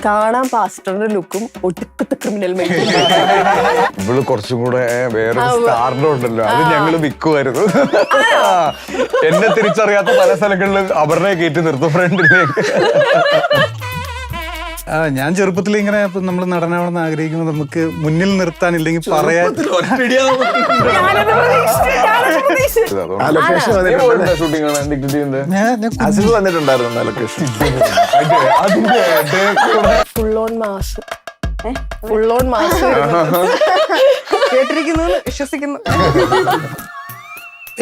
കാണാൻ പാസ്റ്ററിന്റെ ലുക്കും ഒടുക്കത്തെ ക്രിമിനൽ മൈൻഡും. ഇവള് കുറച്ചും കൂടെ വേറെ സ്റ്റാറിന്റെ ഉണ്ടല്ലോ, അത് ഞങ്ങള് വിൽക്കുമായിരുന്നു. എന്നെ തിരിച്ചറിയാത്ത പല സ്ഥലങ്ങളിലും അവരുടെ കയറ്റി നിർത്തും ഫ്രണ്ടിലേക്ക്. ഞാൻ ചെറുപ്പത്തിൽ ഇങ്ങനെ നമ്മൾ നടനാവണമെന്ന് ആഗ്രഹിക്കുമ്പോൾ നമുക്ക് മുന്നിൽ നിർത്താനില്ലെങ്കിൽ പറയാൻ ഷൂട്ടിംഗ് ആണ് ഡിഗ്രി അസിഫ് വന്നിട്ടുണ്ടായിരുന്നു location. Full on mass, full on mass കേട്ടിരിക്കുന്നു, വിശ്വസിക്കുന്നു.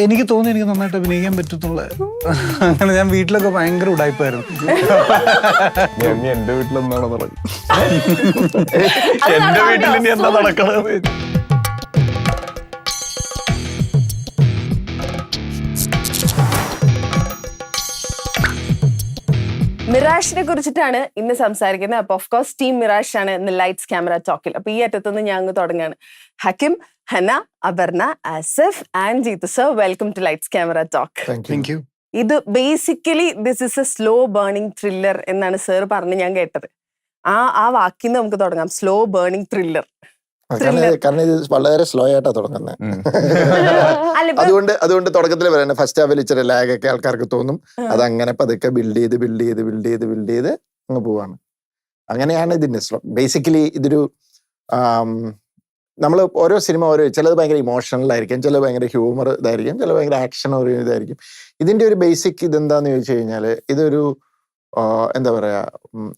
എനിക്ക് തോന്നി എനിക്ക് നന്നായിട്ട് അഭിനയിക്കാൻ പറ്റത്തുള്ള. അങ്ങനെ ഞാൻ വീട്ടിലൊക്കെ ഭയങ്കര ഉടായ്പായിരുന്നു. എന്റെ വീട്ടിലെന്താണോ നടക്കുന്നത്, എന്റെ വീട്ടിൽ ഇനി എന്താ നടക്കണത്. മിറാഷിനെ കുറിച്ചിട്ടാണ് ഇന്ന് സംസാരിക്കുന്നത്. അപ്പൊ ഓഫ് കോഴ്സ് ടീം മിറാഷ് ആണ് ഇന്ന് ലൈറ്റ്സ് ക്യാമറ ടോക്കിൽ. അപ്പൊ ഈ അറ്റത്തുനിന്ന് ഞാൻ അങ്ങ് തുടങ്ങുകയാണ്. Hakim, Hana, Aparna, Asif and Jeethu sir, welcome to lights camera talk. Thank you. ഇത് basically this is a slow burning thriller എന്നാണ് സർ പറഞ്ഞ് ഞാൻ കേട്ടത്. ആ വാക്കിന്ന് നമുക്ക് തുടങ്ങാം, സ്ലോ ബേണിംഗ് ത്രില്ലർ. കാരണം ഇത് വളരെ സ്ലോ ആയിട്ടാ തുടങ്ങുന്നത്. അതുകൊണ്ട് തുടക്കത്തിൽ പറയുന്നത് ഫസ്റ്റ് ഹാഫിൽ ഇച്ചിരി ലാഗ് ഒക്കെ ആൾക്കാർക്ക് തോന്നും. അതങ്ങനെ പതുക്കെ ബിൽഡ് ചെയ്ത് അങ്ങ് പോവാണ്. അങ്ങനെയാണ് ഇതിന്റെ സ്ലോ. ബേസിക്കലി ഇതൊരു നമ്മൾ ഓരോ സിനിമ ചിലത് ഭയങ്കര ഇമോഷണൽ ആയിരിക്കും, ചിലത് ഭയങ്കര ഹ്യൂമർ ഇതായിരിക്കും, ചിലത് ഭയങ്കര ആക്ഷൻ ഇതായിരിക്കും. ഇതിന്റെ ഒരു ബേസിക് ഇതെന്താന്ന് ചോദിച്ചു കഴിഞ്ഞാല് ഇതൊരു എന്താ പറയാ,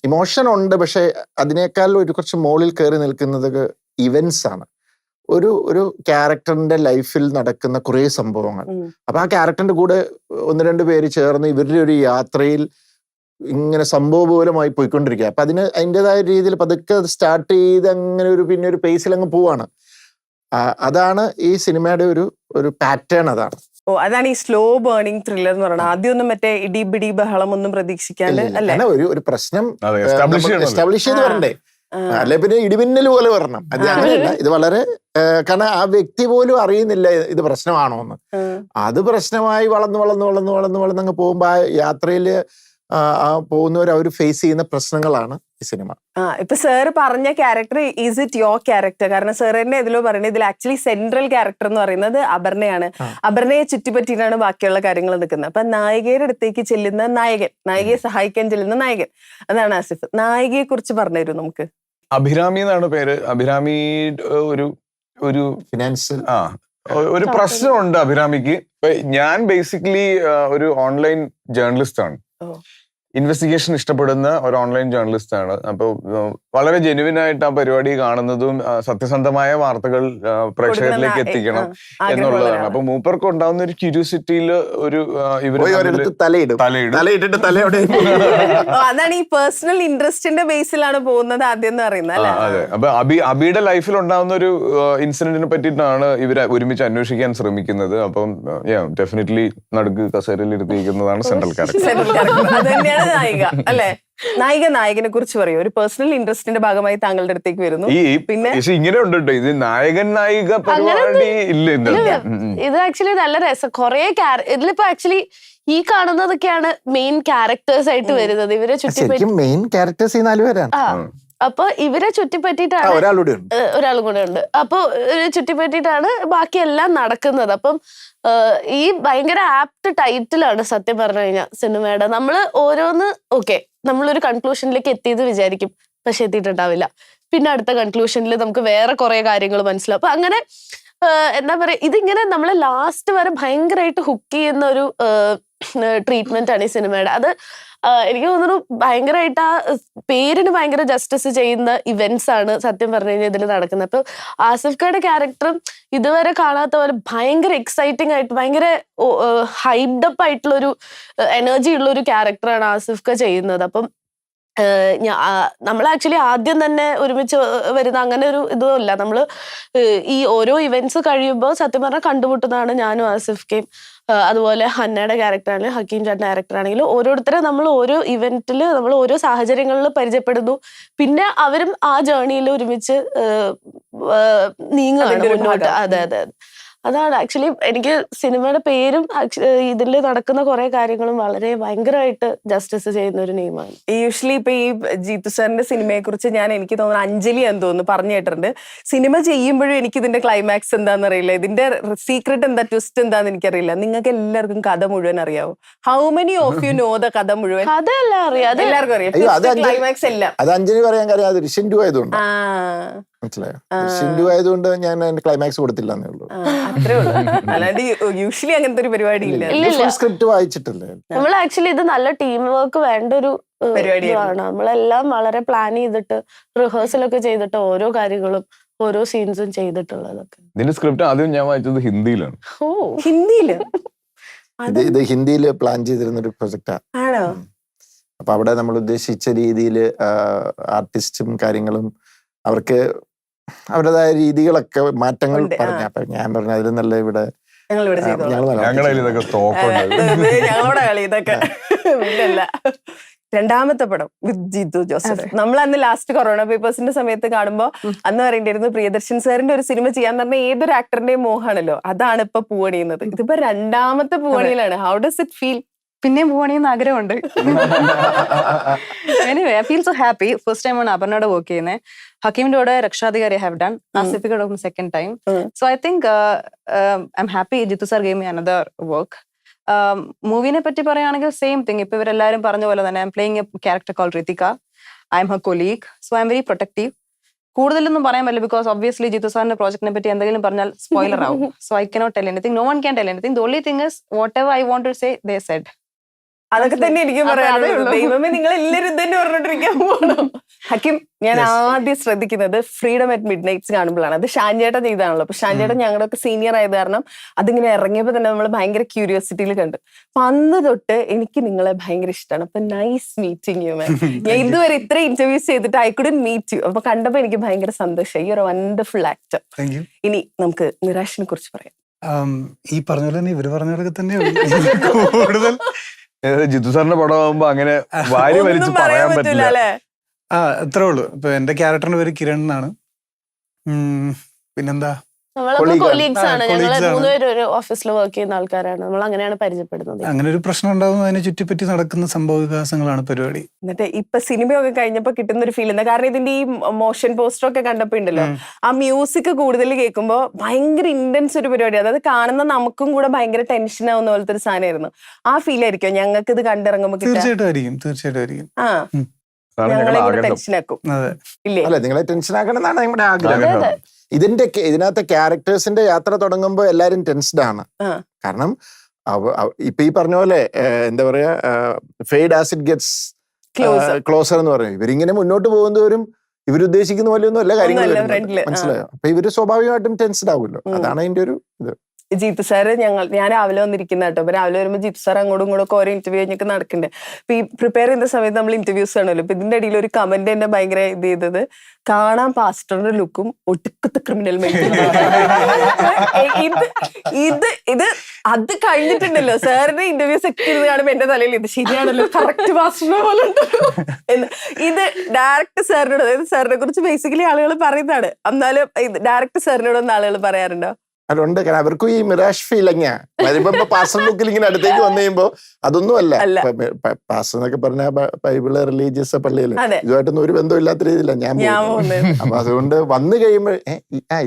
ഇമോഷൻ ഉണ്ട്, പക്ഷെ അതിനേക്കാൾ കുറച്ച് മുകളിൽ കയറി നിൽക്കുന്നത് ഇവന്റ്സ് ആണ്. ഒരു ക്യാരക്ടറിന്റെ ലൈഫിൽ നടക്കുന്ന കുറേ സംഭവങ്ങൾ. അപ്പൊ ആ ക്യാരക്ടറിന്റെ കൂടെ ഒന്ന് രണ്ട് പേര് ചേർന്ന് ഇവരുടെ ഒരു യാത്രയിൽ ഇങ്ങനെ സംഭവബോധമായി പോയിക്കൊണ്ടിരിക്കുക. അപ്പൊ അതിൻ്റെതായ രീതിയിൽ പതുക്കെ സ്റ്റാർട്ട് ചെയ്ത് അങ്ങനെ പിന്നെ ഒരു പേസിൽ അങ്ങ് പോവാണ്. അതാണ് ഈ സിനിമയുടെ ഒരു പാറ്റേൺ. അതാണ് ഈ സ്ലോ ബേണിംഗ് ത്രില്ലർ എന്ന് പറയുന്നത്. ആദ്യമൊന്നും മറ്റേ ഇടിപിടി ബഹളം ഒന്നും പ്രതീക്ഷിക്കാണ്ട് അല്ലേ, ഒരു പ്രശ്നം എസ്റ്റാബ്ലിഷ് ചെയ്ത് വരണ്ടേ. അല്ലെ പിന്നെ ഇടിമിന്നൽ പോലെ വരണം. അത് അങ്ങനെയല്ല, ഇത് വളരെ കാരണം ആ വ്യക്തി പോലും അറിയുന്നില്ല ഇത് പ്രശ്നമാണോ എന്ന്. അത് പ്രശ്നമായി വളർന്ന് അങ്ങ് പോകുമ്പോ ആ യാത്രയില് പോകുന്നവർ അവർ ഫേസ് ചെയ്യുന്ന പ്രശ്നങ്ങളാണ് ഈ സിനിമ. ഇപ്പൊ സാറ് പറഞ്ഞ character is it your character? കാരണം സാർ തന്നെ ഇതിലോ പറയുന്നത് ഇതിൽ ആക്ച്വലി സെൻട്രൽ ക്യാരക്ടർ എന്ന് പറയുന്നത് അപർണയാണ്. അപർണയെ ചുറ്റിപ്പറ്റിയിട്ടാണ് ബാക്കിയുള്ള കാര്യങ്ങൾ നിൽക്കുന്നത്. അപ്പൊ നായികയുടെ അടുത്തേക്ക് ചെല്ലുന്ന നായകൻ, നായികയെ സഹായിക്കാൻ ചെല്ലുന്ന നായകൻ, അതാണ് ആസിഫ്. നായികയെ കുറിച്ച് പറഞ്ഞുതരും നമുക്ക്. അഭിരാമി എന്നാണ് പേര്. അഭിരാമി ഒരു ഫിനാൻഷ്യൽ ഒരു പ്രശ്നമുണ്ട് അഭിരാമിക്ക്. ഞാൻ ബേസിക്കലി ഒരു ഓൺലൈൻ ജേർണലിസ്റ്റ് ആണ്. ഇൻവെസ്റ്റിഗേഷൻ ഇഷ്ടപ്പെടുന്ന ഒരു ഓൺലൈൻ ജേർണലിസ്റ്റ് ആണ്. അപ്പോൾ വളരെ ജെനുവിൻ ആയിട്ട് ആ പരിപാടി കാണുന്നതും സത്യസന്ധമായ വാർത്തകൾ പ്രേക്ഷകരിലേക്ക് എത്തിക്കണം എന്നുള്ളതാണ്. അപ്പൊ മൂപ്പർക്ക് ഉണ്ടാവുന്ന ഒരു ക്യൂരിയോസിറ്റിയിൽ അതാണ് ഈ പേഴ്സണൽ ഇൻട്രസ്റ്റിന്റെ ബേസിലാണ് പോകുന്നത് ആദ്യം എന്ന് പറയുന്നത്. അതെ. അപ്പൊ അബിയുടെ ലൈഫിൽ ഉണ്ടാവുന്ന ഒരു ഇൻസിഡന്റിനെ പറ്റിയിട്ടാണ് ഇവര് ഒരുമിച്ച് അന്വേഷിക്കാൻ ശ്രമിക്കുന്നത്. അപ്പം ഡെഫിനറ്റ്ലി നടുക്ക് കസേരയിൽ ഇരുത്തിയിരിക്കുന്നതാണ് സെൻട്രൽ ക്യാരക്ടർ. നായിക അല്ലെ, നായകനെ കുറിച്ച് പറയൂ. ഒരു പേഴ്സണൽ ഇൻട്രസ്റ്റിന്റെ ഭാഗമായി താങ്കളുടെ അടുത്തേക്ക് വരുന്നു. പിന്നെ ഇങ്ങനെ ഉണ്ട് ഇത് നായകൻ നായിക പരിപാടി ഇല്ല. ഇത് ആക്ച്വലി നല്ല രസം. കൊറേ ഇതിലിപ്പോ ആക്ച്വലി ഈ കാണുന്നതൊക്കെയാണ് മെയിൻ ക്യാരക്ടേഴ്സ് ആയിട്ട് വരുന്നത്. ഇവരെ ചുറ്റിപ്പറ്റി മെയിൻ ക്യാരക്ടേഴ്സ് ഈ 4 പേരാണ്. അപ്പൊ ഇവരെ ചുറ്റിപ്പറ്റിയിട്ടാണ് ഒരാളും കൂടെ ഉണ്ട്. അപ്പൊ ചുറ്റിപ്പറ്റിയിട്ടാണ് ബാക്കിയെല്ലാം നടക്കുന്നത്. അപ്പം ഈ ഭയങ്കര ആപ്റ്റ് ടൈറ്റിലാണ് സത്യം പറഞ്ഞു കഴിഞ്ഞാൽ സിനിമയുടെ. നമ്മള് ഓരോന്ന് നമ്മളൊരു കൺക്ലൂഷനിലേക്ക് എത്തിയത് വിചാരിക്കും, പക്ഷെ എത്തിയിട്ടുണ്ടാവില്ല. പിന്നെ അടുത്ത കൺക്ലൂഷനിൽ നമുക്ക് വേറെ കുറെ കാര്യങ്ങൾ മനസ്സിലാവും. അപ്പൊ അങ്ങനെ എന്താ പറയാ, ഇതിങ്ങനെ നമ്മളെ ലാസ്റ്റ് വരെ ഭയങ്കരമായിട്ട് ഹുക്ക് ചെയ്യുന്ന ഒരു ട്രീറ്റ്മെന്റ് ആണ് ഈ സിനിമയുടെ. അത് എനിക്ക് തോന്നുന്നു ഭയങ്കരമായിട്ട് ആ പേരിന് ഭയങ്കര ജസ്റ്റിസ് ചെയ്യുന്ന ഇവന്റ്സ് ആണ് സത്യം പറഞ്ഞു കഴിഞ്ഞാൽ ഇതിൽ നടക്കുന്നത്. അപ്പൊ ആസിഫ് ഖയുടെ ക്യാരക്ടറും ഇതുവരെ കാണാത്ത പോലെ ഭയങ്കര എക്സൈറ്റിംഗ് ആയിട്ട് ഭയങ്കര ഹൈപ്ഡപ്പ് ആയിട്ടുള്ള ഒരു എനർജി ഉള്ള ഒരു ക്യാരക്ടറാണ് ആസിഫ് ഖ ചെയ്യുന്നത്. അപ്പം നമ്മൾ ആക്ച്വലി ആദ്യം തന്നെ ഒരുമിച്ച് വരുന്ന അങ്ങനെ ഒരു ഇതും ഇല്ല. നമ്മള് ഈ ഓരോ ഇവന്റ്സ് കഴിയുമ്പോൾ സത്യം പറഞ്ഞാൽ കണ്ടുമുട്ടുന്നതാണ് ഞാനും ആസിഫ് ഖയും. അതുപോലെ ഹന്നയുടെ ക്യാരക്ടർ ആണെങ്കിലും ഹക്കീം ചേട്ടൻ്റെ ക്യാരക്ടർ ആണെങ്കിലും ഓരോരുത്തരെ നമ്മൾ ഓരോ ഇവന്റിൽ നമ്മൾ ഓരോ സാഹചര്യങ്ങളിൽ പരിചയപ്പെടുന്നു. പിന്നെ അവരും ആ ജേർണിയിൽ ഒരുമിച്ച് നീങ്ങുകയാണ് മുന്നോട്ട്. അതെ. അതാണ് ആക്ച്വലി എനിക്ക് സിനിമയുടെ പേരും ഇതിൽ നടക്കുന്ന കുറെ കാര്യങ്ങളും വളരെ ഭയങ്കരമായിട്ട് ജസ്റ്റിസ് ചെയ്യുന്ന ഒരു നെയിമാണ്. യൂഷ്വലി ഇപ്പൊ ഈ ജീത്തു സാറിന്റെ സിനിമയെ കുറിച്ച് എനിക്ക് തോന്നുന്നു അഞ്ജലി എന്ന് തോന്നുന്നു പറഞ്ഞു കേട്ടിട്ടുണ്ട്. സിനിമ ചെയ്യുമ്പോഴും എനിക്ക് ഇതിന്റെ ക്ലൈമാക്സ് എന്താണെന്ന് അറിയില്ല, ഇതിന്റെ സീക്രട്ട് എന്താ, ട്വിസ്റ്റ് എന്താന്ന് എനിക്കറിയില്ല. നിങ്ങൾക്ക് എല്ലാവർക്കും കഥ മുഴുവൻ അറിയാവോ? How many of you know the കഥ മുഴുവൻ? അതെല്ലാം അറിയാം, എല്ലാവർക്കും അറിയാം ക്ലൈമാക്സ് എല്ലാം. അത് അഞ്ജലി പറയാൻ കാര്യം അത് ഋഷിൻഡു ആയതുകൊണ്ട്, മനസ്സിലായോ? ഋഷിൻഡു ആയതുകൊണ്ട് ഞാൻ അതിന്റെ ക്ലൈമാക്സ് കൊടുത്തില്ല എന്നേ ഉള്ളൂ. അത്രേ ഉള്ളൂ, അല്ലാണ്ട് യൂഷ്വലി അങ്ങനത്തെ ഒരു പരിപാടി ഇല്ല. സ്ക്രിപ്റ്റ് വായിച്ചിട്ടില്ലേ? നമ്മൾ ആക്ച്വലി ഇത് നല്ല ടീം വർക്ക് വേണ്ട ഒരു പരിപാടിയാണ്. നമ്മളെല്ലാം വളരെ പ്ലാൻ ചെയ്തിട്ട് റിഹേഴ്സലൊക്കെ ചെയ്തിട്ട് ഓരോ കാര്യങ്ങളും ഓരോ സീൻസും ചെയ്തിട്ടുള്ളതൊക്കെ. ഇതിന്റെ സ്ക്രിപ്റ്റ് ആദ്യം ഞാൻ വായിച്ചത് ഹിന്ദിയിലാണ്. ഓ, ഹിന്ദിയില്? ഇത് ഹിന്ദിയിൽ പ്ലാൻ ചെയ്തിരുന്ന ഒരു പ്രൊജക്റ്റാണ്. ആണോ? അപ്പൊ അവിടെ നമ്മൾ ഉദ്ദേശിച്ച രീതിയിൽ ആർട്ടിസ്റ്റും കാര്യങ്ങളും അവർക്ക് അവരുടേതായ രീതികളൊക്കെ മാറ്റങ്ങൾ പറഞ്ഞു. അപ്പൊ ഞാൻ പറഞ്ഞു അതിൽ നല്ല ഇവിടെ ഞങ്ങളുടെ ഇതൊക്കെ തോക്കുണ്ട്, ഞങ്ങളുടെ കളി ഇതൊക്കെ. രണ്ടാമത്തെ പടം വിത്ത് ജിത്തു ജോസഫ്. നമ്മൾ അന്ന് ലാസ്റ്റ് കൊറോണ പേപ്പേഴ്സിന്റെ സമയത്ത് കാണുമ്പോ അന്ന് പറയേണ്ടിയിരുന്നു പ്രിയദർശൻ സാറിന്റെ ഒരു സിനിമ ചെയ്യാൻ പറഞ്ഞ ഏതൊരു ആക്ടറിന്റെയും മോഹാണല്ലോ, അതാണ് ഇപ്പൊ പൂവണിയുന്നത്. ഇതിപ്പോ രണ്ടാമത്തെ പൂവണിയിലാണ്. How does it feel? പിന്നെയും പോകണമെന്ന് ആഗ്രഹമുണ്ട്. Anyway I feel so happy. First time ആണ് അപർണയോടെ വർക്ക് ചെയ്യുന്നത്. ഹക്കീമിന്റെ കൂടെ രക്ഷാധികാരി ഹാവ് ഡൺ, ആസിഫിയുടെ second time. So I think I'm happy Jithu sir gave me another work. മൂവിനെ പറ്റി പറയുകയാണെങ്കിൽ സെയിം തിങ്. ഇപ്പൊ ഇവരെല്ലാരും പറഞ്ഞ പോലെ തന്നെ I'm playing a character call Ritika. I'm her colleague. So I'm very protective. കൂടുതലൊന്നും പറയാൻ പറ്റില്ല ബിക്കോസ് ഒബ്വിയസ്ലി ജിത്തു സാറിന്റെ പ്രോജക്റ്റിനെ പറ്റി എന്തെങ്കിലും പറഞ്ഞാൽ സ്പോയിലർ ആവും. So I cannot tell anything. No one can tell anything. The only thing is whatever I want to say they said. അതൊക്കെ തന്നെ എനിക്ക് പറയാനുള്ളൂ. ദൈവമേ, നിങ്ങൾ എല്ലാവരും ഇത് തന്നെ പറഞ്ഞോണ്ടിരിക്കാൻ പോകണം. ഹക്കിം, ഞാൻ ആദ്യം ശ്രദ്ധിക്കുന്നത് ഫ്രീഡം അറ്റ് മിഡ് നൈറ്റ്സ് കാണുമ്പോഴാണ്. അത് ഷാൻചേട്ടൻ ചെയ്താണല്ലോ. അപ്പൊ ഷാൻചേട്ടൻ ഞങ്ങളുടെ ഒക്കെ സീനിയർ ആയത് കാരണം അതിങ്ങനെ ഇറങ്ങിയപ്പോ തന്നെ നമ്മൾ ഭയങ്കര ക്യൂരിയോസിറ്റിയിൽ കണ്ടു. അപ്പൊ അന്ന് തൊട്ട് എനിക്ക് നിങ്ങളെ ഭയങ്കര ഇഷ്ടമാണ്. അപ്പൊ നൈസ് മീറ്റിംഗ് യു മാൻ. ഞാൻ ഇതുവരെ ഇത്ര ഇന്റർവ്യൂസ് ചെയ്തിട്ട് ഐ കുഡൻ മീറ്റ് യു. അപ്പൊ കണ്ടപ്പോ എനിക്ക് ഭയങ്കര സന്തോഷമായി. You are A wonderful actor. ഇനി നമുക്ക് നിരാശിനെ കുറിച്ച് പറയാം. ഈ പറഞ്ഞ പോലെ തന്നെ ഇവര് പറഞ്ഞവരൊക്കെ തന്നെ കൂടുതൽ ജിത്തു സാറിന്റെ പടം ആകുമ്പോ അങ്ങനെ വാരി വലിച്ച് പറയാൻ പറ്റില്ല. അത്രേ ഉള്ളൂ. ഇപ്പൊ എന്റെ ക്യാരക്ടറിന്റെ പേര് കിരൺ എന്നാണ്. പിന്നെന്താ, നമ്മളൊക്കെ കൊളീഗ്സ് ആണ്. ഞങ്ങള് മൂന്നുപേരും ഒരു ഓഫീസിൽ വർക്ക് ചെയ്യുന്ന ആൾക്കാരാണ്. നമ്മൾ അങ്ങനെയാണ് പരിചയപ്പെടുന്നത്. അങ്ങനെ ഒരു പ്രശ്നം ഉണ്ടാകുന്നത് അതിനെ ചുറ്റിപ്പറ്റി നടക്കുന്ന സംഭവ വികാസങ്ങളാണ് പരിപാടി. എന്നിട്ട് ഇപ്പൊ സിനിമയൊക്കെ കഴിഞ്ഞപ്പോ കിട്ടുന്ന ഒരു ഫീൽ എന്താ? കാരണം ഇതിന്റെ ഈ മോഷൻ പോസ്റ്റർ ഒക്കെ കണ്ടപ്പോ ഉണ്ടല്ലോ, ആ മ്യൂസിക് കൂടുതൽ കേൾക്കുമ്പോ ഭയങ്കര ഇന്റൻസ് ഒരു പരിപാടി. അതായത് കാണുന്ന നമുക്കും കൂടെ ഭയങ്കര ടെൻഷൻ ആവുന്ന പോലത്തെ ഒരു സാധനമായിരുന്നു. ആ ഫീൽ ആയിരിക്കും ഞങ്ങൾക്ക് ഇത് കണ്ടിറങ്ങുമ്പോ? തീർച്ചയായിട്ടും ആയിരിക്കും. ആ, ഞങ്ങളെ കൂടെ ടെൻഷൻ ആക്കും ഇല്ലേ? അല്ല, നിങ്ങളെ ടെൻഷൻ ആക്കണം എന്നാണ് നമ്മുടെ ആഗ്രഹം. ഇതിനകത്തെ ക്യാരക്ടേഴ്സിന്റെ യാത്ര തുടങ്ങുമ്പോൾ എല്ലാരും ടെൻസ്ഡ് ആണ്. കാരണം ഇപ്പൊ ഈ പറഞ്ഞ പോലെ എന്താ പറയാ, fade as it gets closer എന്ന് പറഞ്ഞു. ഇവരിങ്ങനെ മുന്നോട്ട് പോകുന്നവരും ഇവരുദ്ദേശിക്കുന്ന പോലെ ഒന്നും അല്ല കാര്യങ്ങൾ, മനസ്സിലായോ? അപ്പൊ ഇവര് സ്വാഭാവികമായിട്ടും ടെൻസ്ഡ് ആവുമല്ലോ. അതാണ് അതിന്റെ ഒരു ഇത്. ജീത്തു സാറ് ഞാൻ രാവിലെ വന്നിരിക്കുന്ന കേട്ടോ. അപ്പൊ രാവിലെ വരുമ്പോൾ ജീത്തു സാർ അങ്ങോട്ടും ഇങ്ങോട്ടും ഓരോ ഇന്റർവ്യൂ കഴിഞ്ഞൊക്കെ നടക്കണ്ടേ. അപ്പൊ ഈ പ്രിപ്പയർ ചെയ്യുന്ന സമയത്ത് നമ്മൾ ഇന്റർവ്യൂസ് ആണല്ലോ. അപ്പൊ ഇതിന്റെ ഇടയിൽ ഒരു കമന്റ് എന്നെ ഭയങ്കര ഇത് ചെയ്തത്, കാണാൻ പാസ്റ്ററിന്റെ ലുക്കും ഒടുക്കത്തെ ക്രിമിനൽ മൈൻഡും. ഇത് അത് കഴിഞ്ഞിട്ടുണ്ടല്ലോ സാറിന്റെ ഇന്റർവ്യൂസ് ഒക്കെ ഇരുന്ന് കാണുമ്പോ എന്റെ തലയിൽ ഇത് ശരിയാണല്ലോ, കറക്റ്റ് പാസ്റ്ററിനെ പോലെ എന്ന്. ഇത് ഡയറക്റ്റ് സാറിനോട്, അതായത് സാറിനെ കുറിച്ച് ബേസിക്കലി ആളുകൾ പറയുന്നതാണ്. എന്നാലും ഡയറക്റ്റ് സാറിനോടൊന്നും ആളുകൾ പറയാറുണ്ടോ? അതുണ്ട്. കാരണം അവർക്കും ഈ മിറാഷ് ഫീലിംഗ് വരുമ്പോ പാസ്റ്റർ ലുക്കിൽ ഇങ്ങനെ അടുത്തേക്ക് വന്നു കഴിയുമ്പോ അതൊന്നും അല്ല. പാസ്റ്റർ എന്നൊക്കെ പറഞ്ഞ ബൈബിള് റിലീജിയസ് പള്ളിയില് ഇതുമായിട്ടൊന്നും ഒരു ബന്ധം ഇല്ലാത്ത രീതിയിലാണ് ഞാൻ പോകുന്നത്. അപ്പൊ അതുകൊണ്ട് വന്നു കഴിയുമ്പോ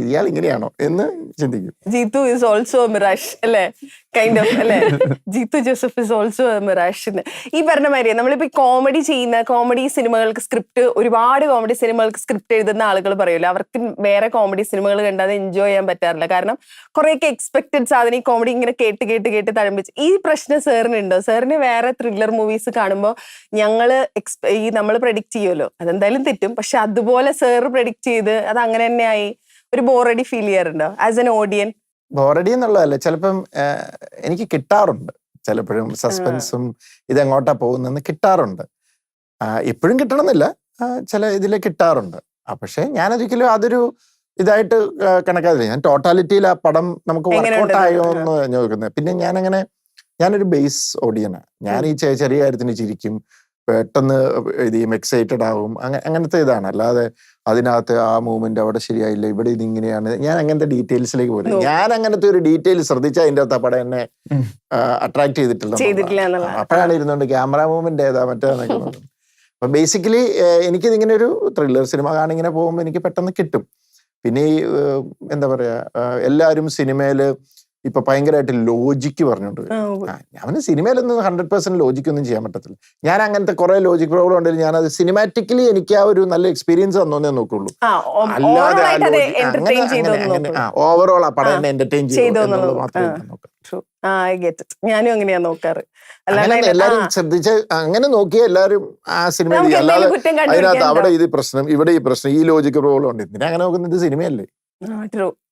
ഇയാൾ ഇങ്ങനെയാണോ എന്ന് ചിന്തിക്കും. ജീത്തു ഈസ് ഓൾസോ മിറാഷ് അല്ലേ? കൈൻഡ് ഓഫ് അല്ലേ? Jeethu Joseph is also mirage. ഈ പറഞ്ഞ മാതിരി നമ്മളിപ്പോ കോമഡി സിനിമകൾക്ക് സ്ക്രിപ്റ്റ്, ഒരുപാട് കോമഡി സിനിമകൾക്ക് സ്ക്രിപ്റ്റ് എഴുതുന്ന ആളുകൾ പറയുമല്ലോ, അവർക്ക് വേറെ കോമഡി സിനിമകൾ കണ്ടാൽ എൻജോയ് ചെയ്യാൻ പറ്റാറില്ല. കാരണം കുറെയൊക്കെ എക്സ്പെക്ടഡ് സാധനം ഈ കോമഡി ഇങ്ങനെ കേട്ട് തഴമ്പിച്ച്. ഈ പ്രശ്നം സാറിനുണ്ടോ? സാറിന് വേറെ ത്രില്ലർ മൂവീസ് കാണുമ്പോൾ നമ്മൾ പ്രഡിക്റ്റ് ചെയ്യുമല്ലോ, അതെന്തായാലും തെറ്റും, പക്ഷെ അതുപോലെ സാറ് പ്രഡിക്റ്റ് ചെയ്ത് അത് അങ്ങനെ തന്നെ ആയി ഒരു ബോറടി ഫീൽ ചെയ്യാറുണ്ടോ ആസ് എൻ ഓഡിയൻ? ബോറടി എന്നുള്ളതല്ല, ചിലപ്പം എനിക്ക് കിട്ടാറുണ്ട്. ചിലപ്പോഴും സസ്പെൻസും ഇതെങ്ങോട്ടാ പോകുന്നെന്ന് കിട്ടാറുണ്ട്. എപ്പോഴും കിട്ടണമെന്നില്ല, ചില ഇതിൽ കിട്ടാറുണ്ട്. പക്ഷെ ഞാനൊരിക്കലും അതൊരു ഇതായിട്ട് കണക്കാതില്ല. ഞാൻ ടോട്ടാലിറ്റിയിൽ ആ പടം നമുക്ക് വർക്കൗട്ട് ആയോ എന്ന് നോക്കുന്നത്. പിന്നെ ഞാനൊരു ബേസ് ഓഡിയനാണ്. ഞാൻ ഈ ചെറിയ കാര്യത്തിന് ചിരിക്കും, പെട്ടെന്ന് ഇത് ചെയ്യും, എക്സൈറ്റഡ് ആവും, അങ്ങനത്തെ ഇതാണ്. അല്ലാതെ അതിനകത്ത് ആ മൂവ്മെന്റ് അവിടെ ശരിയായില്ല, ഇവിടെ ഇതിങ്ങനെയാണ്, ഞാൻ അങ്ങനത്തെ ഡീറ്റെയിൽസിലേക്ക് പോലും ഞാൻ അങ്ങനത്തെ ഒരു ഡീറ്റെയിൽ ശ്രദ്ധിച്ചാൽ അതിൻ്റെ അകത്ത് ആ പടം എന്നെ അട്രാക്ട് ചെയ്തിട്ടില്ല. അപ്പോഴാണ് ഇരുന്നുകൊണ്ട് ക്യാമറ മൂവ്മെന്റ് ഏതാ മറ്റേന്നൊക്കെ നോക്കുന്നത്. അപ്പൊ ബേസിക്കലി എനിക്കിതിങ്ങനെ ഒരു ത്രില്ലർ സിനിമ കാണിങ്ങനെ പോകുമ്പോൾ എനിക്ക് പെട്ടെന്ന് കിട്ടും. പിന്നെ ഈ എന്താ പറയാ, എല്ലാവരും സിനിമയില് ഇപ്പൊ ഭയങ്കരമായിട്ട് ലോജിക്ക് പറഞ്ഞോണ്ട് അവന് സിനിമയിലൊന്നും 100% ലോജിക്കൊന്നും ചെയ്യാൻ പറ്റത്തില്ല. ഞാൻ അങ്ങനത്തെ കുറെ ലോജിക് പ്രോബ്ലം ഉണ്ടെങ്കിൽ ഞാനത് സിനിമാറ്റിക്കലി എനിക്ക് ആ ഒരു നല്ല എക്സ്പീരിയൻസ് തന്നോന്നേ നോക്കുള്ളൂ. അല്ലാതെ ഓവറോൾ ആ പടം എന്നെ എന്റർടൈൻ ചെയ്യുന്നത് മാത്രമേ നോക്കാം. ഞാനും അങ്ങനെയാ നോക്കാറ്. എല്ലാരും ശ്രദ്ധിച്ച് അങ്ങനെ നോക്കിയ എല്ലാരും ആ സിനിമ, അല്ലാതെ അതിനകത്ത് അവിടെ ഇത് പ്രശ്നം, ഇവിടെ ഈ പ്രശ്നം, ഈ ലോജിക് പ്രോബ്ലം ഉണ്ട്, എന്തിനാ അങ്ങനെ നോക്കുന്നത്? സിനിമയല്ലേ.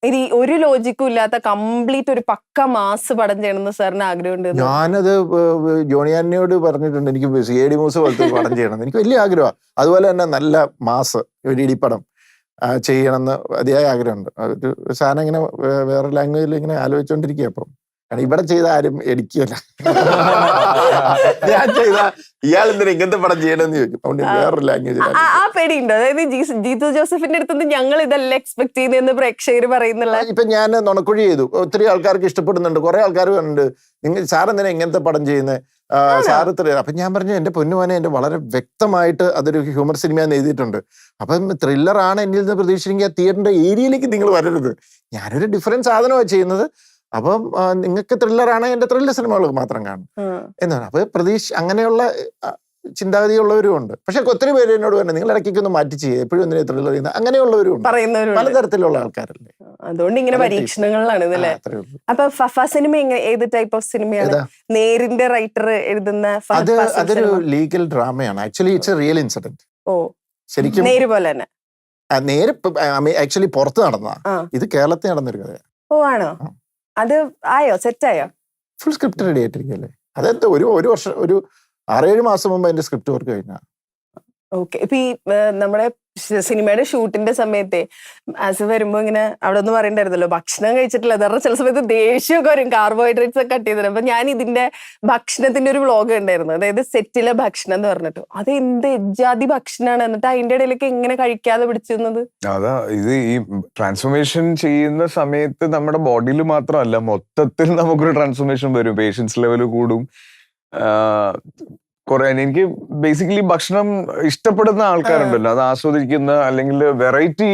ഇനി ഒരു ലോജിക്കും ഇല്ലാത്ത കംപ്ലീറ്റ് ഒരു പക്ക മാസ് പടം ചെയ്യണമെന്ന് സാറിന് ആഗ്രഹമുണ്ട്. ഞാനത് ജോണി ആന്റണിയോട് പറഞ്ഞിട്ടുണ്ട്, എനിക്ക് CID മൂസ പോലത്തെ പടം ചെയ്യണം, എനിക്ക് വലിയ ആഗ്രഹമാണ്. അതുപോലെ തന്നെ നല്ല മാസ് ഒരു ഇടിപ്പടം ചെയ്യണമെന്ന് അതിയായ ആഗ്രഹമുണ്ട്. ഒരു സാധനം ഇങ്ങനെ വേറെ ലാംഗ്വേജിൽ ഇങ്ങനെ ആലോചിച്ചോണ്ടിരിക്കുക. അപ്പം ഇവിടെ ചെയ്ത ആരും എടുക്കില്ല, ഞാൻ ചെയ്ത ഇയാൾ എന്തിനാ ഇങ്ങനത്തെ പടം ചെയ്യണമെന്ന് ചോദിക്കും. അതുകൊണ്ട് വേറൊരു ലാംഗ്വേജ് ആ പേടിയുണ്ടോ? അതായത് ജീത്തു ജോസഫിന്റെ അടുത്ത് ഞങ്ങൾ ഇതെല്ലാം എക്സ്പെക്ട് ചെയ്യുന്നതെന്ന് പ്രേക്ഷകർ പറയുന്നില്ല. ഇപ്പൊ ഞാൻ നുണക്കുഴി ചെയ്തു, ഒത്തിരി ആൾക്കാർക്ക് ഇഷ്ടപ്പെടുന്നുണ്ട്, കുറെ ആൾക്കാർ പറഞ്ഞിട്ടുണ്ട് നിങ്ങൾ സാറെന്തിനാ ഇങ്ങനത്തെ പടം ചെയ്യുന്നത്, സാറ് ഇത്ര. അപ്പൊ ഞാൻ പറഞ്ഞു എന്റെ പൊന്നുമോനെ, എന്റെ വളരെ വ്യക്തമായിട്ട് അതൊരു ഹ്യൂമർ സിനിമയെന്ന് എഴുതിയിട്ടുണ്ട്. അപ്പം ത്രില്ലറാണ് എന്നിൽ നിന്ന് പ്രതീക്ഷിച്ചെങ്കിൽ ആ തിയേറ്ററിന്റെ ഏരിയയിലേക്ക് നിങ്ങൾ വരരുത്, ഞാനൊരു ഡിഫറൻറ്റ് സാധനമാണ് ചെയ്യുന്നത്. അപ്പം നിങ്ങൾക്ക് ത്രില്ലറാണ്, എന്റെ ത്രില്ലർ സിനിമകൾ മാത്രം കാണും എന്നാണ്. അപ്പൊ അങ്ങനെയുള്ള ചിന്താഗതിയുള്ളവരും ഉണ്ട്. പക്ഷെ ഒത്തിരി പേര് എന്നോട് പറഞ്ഞു നിങ്ങൾ ഇടയ്ക്കൊന്ന് മാറ്റി ചെയ്യുക, എപ്പോഴും എന്തിനാ ത്രില്ലർ ചെയ്യുന്ന, അങ്ങനെയുള്ളവരും ഉണ്ട്, പലതരത്തിലുള്ള ആൾക്കാരല്ലേ. അതുകൊണ്ട് ഇങ്ങനെ പരീക്ഷണങ്ങളാണ് ഇതല്ലേ. അപ്പൊ ഫഫ സിനിമ ഏത് ടൈപ്പ് ഓഫ് സിനിമയാണ്? നേരിന്റെ റൈറ്റർ എഴുതുന്ന അതൊരു ലീഗൽ ഡ്രാമയാണ്. Actually it's a real incident. Oh, ശരിക്കും നേര് പോലെ തന്നെ. നേര് ആക്ച്വലി പുറത്ത് നടന്നതാ, ഇത് കേരളത്തിൽ നടന്നൊരു കഥയാണ്. ഓ ആണോ? അത് ആയോ, സെറ്റായോ? ഫുൾ സ്ക്രിപ്റ്റ് റെഡി ആയിട്ടിരിക്കല്ലേ. അതായത് ഒരു വർഷം, ഒരു 6-7 മാസം മുമ്പ് അതിന്റെ സ്ക്രിപ്റ്റ് വർക്ക് കഴിഞ്ഞ. ഓക്കെ. ഇപ്പൊ ഈ നമ്മുടെ സിനിമയുടെ ഷൂട്ടിന്റെ സമയത്തെ ആസ് വരുമ്പോ ഇങ്ങനെ അവിടെ ഒന്നും പറയണ്ടായിരുന്നല്ലോ ഭക്ഷണം കഴിച്ചിട്ടില്ല, കാരണം ചില സമയത്ത് ദേഷ്യമൊക്കെ വരും, കാർബോഹൈഡ്രേറ്റ്സ് ഒക്കെ കട്ട് ചെയ്തിട്ട്. അപ്പൊ ഞാൻ ഇതിന്റെ ഭക്ഷണത്തിന്റെ ഒരു വ്ളോഗ് ഉണ്ടായിരുന്നു, അതായത് സെറ്റിലെ ഭക്ഷണം എന്ന് പറഞ്ഞിട്ട്. അത് എന്ത് എജാതി ഭക്ഷണമാണ്, എന്നിട്ട് അതിന്റെ ഇടയിലേക്ക് എങ്ങനെ കഴിക്കാതെ പിടിച്ചിരുന്നത്? അതാ ഇത് ഈ ട്രാൻസ്ഫോർമേഷൻ ചെയ്യുന്ന സമയത്ത് നമ്മുടെ ബോഡിയിൽ മാത്രമല്ല മൊത്തത്തിൽ നമുക്കൊരു ട്രാൻസ്ഫോർമേഷൻ വരും, പേഷ്യൻസ് ലെവൽ കൂടും. കുറെ എനിക്ക് ബേസിക്കലി ഭക്ഷണം ഇഷ്ടപ്പെടുന്ന ആൾക്കാരുണ്ടല്ലോ, അത് ആസ്വദിക്കുന്ന അല്ലെങ്കിൽ വെറൈറ്റി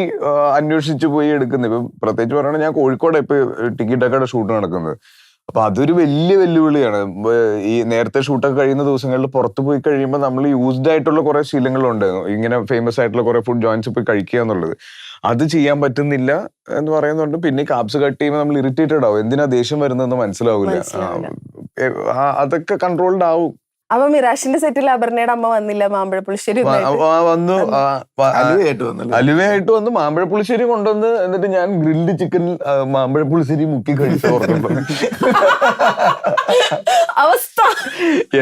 അന്വേഷിച്ച് പോയി എടുക്കുന്ന. ഇപ്പൊ പ്രത്യേകിച്ച് പറയുകയാണെങ്കിൽ ഞാൻ കോഴിക്കോട് ഇപ്പൊ ടിക്കറ്റൊക്കെ ഷൂട്ട് നടക്കുന്നത്. അപ്പൊ അതൊരു വലിയ വെല്ലുവിളിയാണ്. ഈ നേരത്തെ ഷൂട്ടൊക്കെ കഴിയുന്ന ദിവസങ്ങളിൽ പുറത്ത് പോയി കഴിയുമ്പോൾ നമ്മൾ യൂസ്ഡ് ആയിട്ടുള്ള കുറെ ശീലങ്ങളുണ്ട്, ഇങ്ങനെ ഫേമസ് ആയിട്ടുള്ള കുറെ ഫുഡ് ജോയിന്റ്സ് പോയി കഴിക്കുക എന്നുള്ളത്. അത് ചെയ്യാൻ പറ്റുന്നില്ല എന്ന് പറയുന്നുണ്ട്. പിന്നെ കാപ്സ് കട്ട് ചെയ്യുമ്പോൾ നമ്മൾ ഇറിറ്റേറ്റഡ് ആവും, എന്തിനാ ദേഷ്യം വരുന്നതെന്ന് മനസ്സിലാവില്ല. അതൊക്കെ കൺട്രോൾഡ് ആവും. അപ്പൊ മിറാഷിന്റെ സെറ്റിൽ അപർണയുടെ അമ്മ വന്നില്ല, മാമ്പഴപ്പുളിശ്ശേരി വന്നു, അലുവയായിട്ട് വന്ന് മാമ്പഴപ്പുളിശ്ശേരി കൊണ്ടുവന്ന്, എന്നിട്ട് ഞാൻ ഗ്രിൽഡ് ചിക്കൻ മാമ്പഴപ്പുളിശ്ശേരി മുക്കി കഴിച്ചു. അവസ്ഥ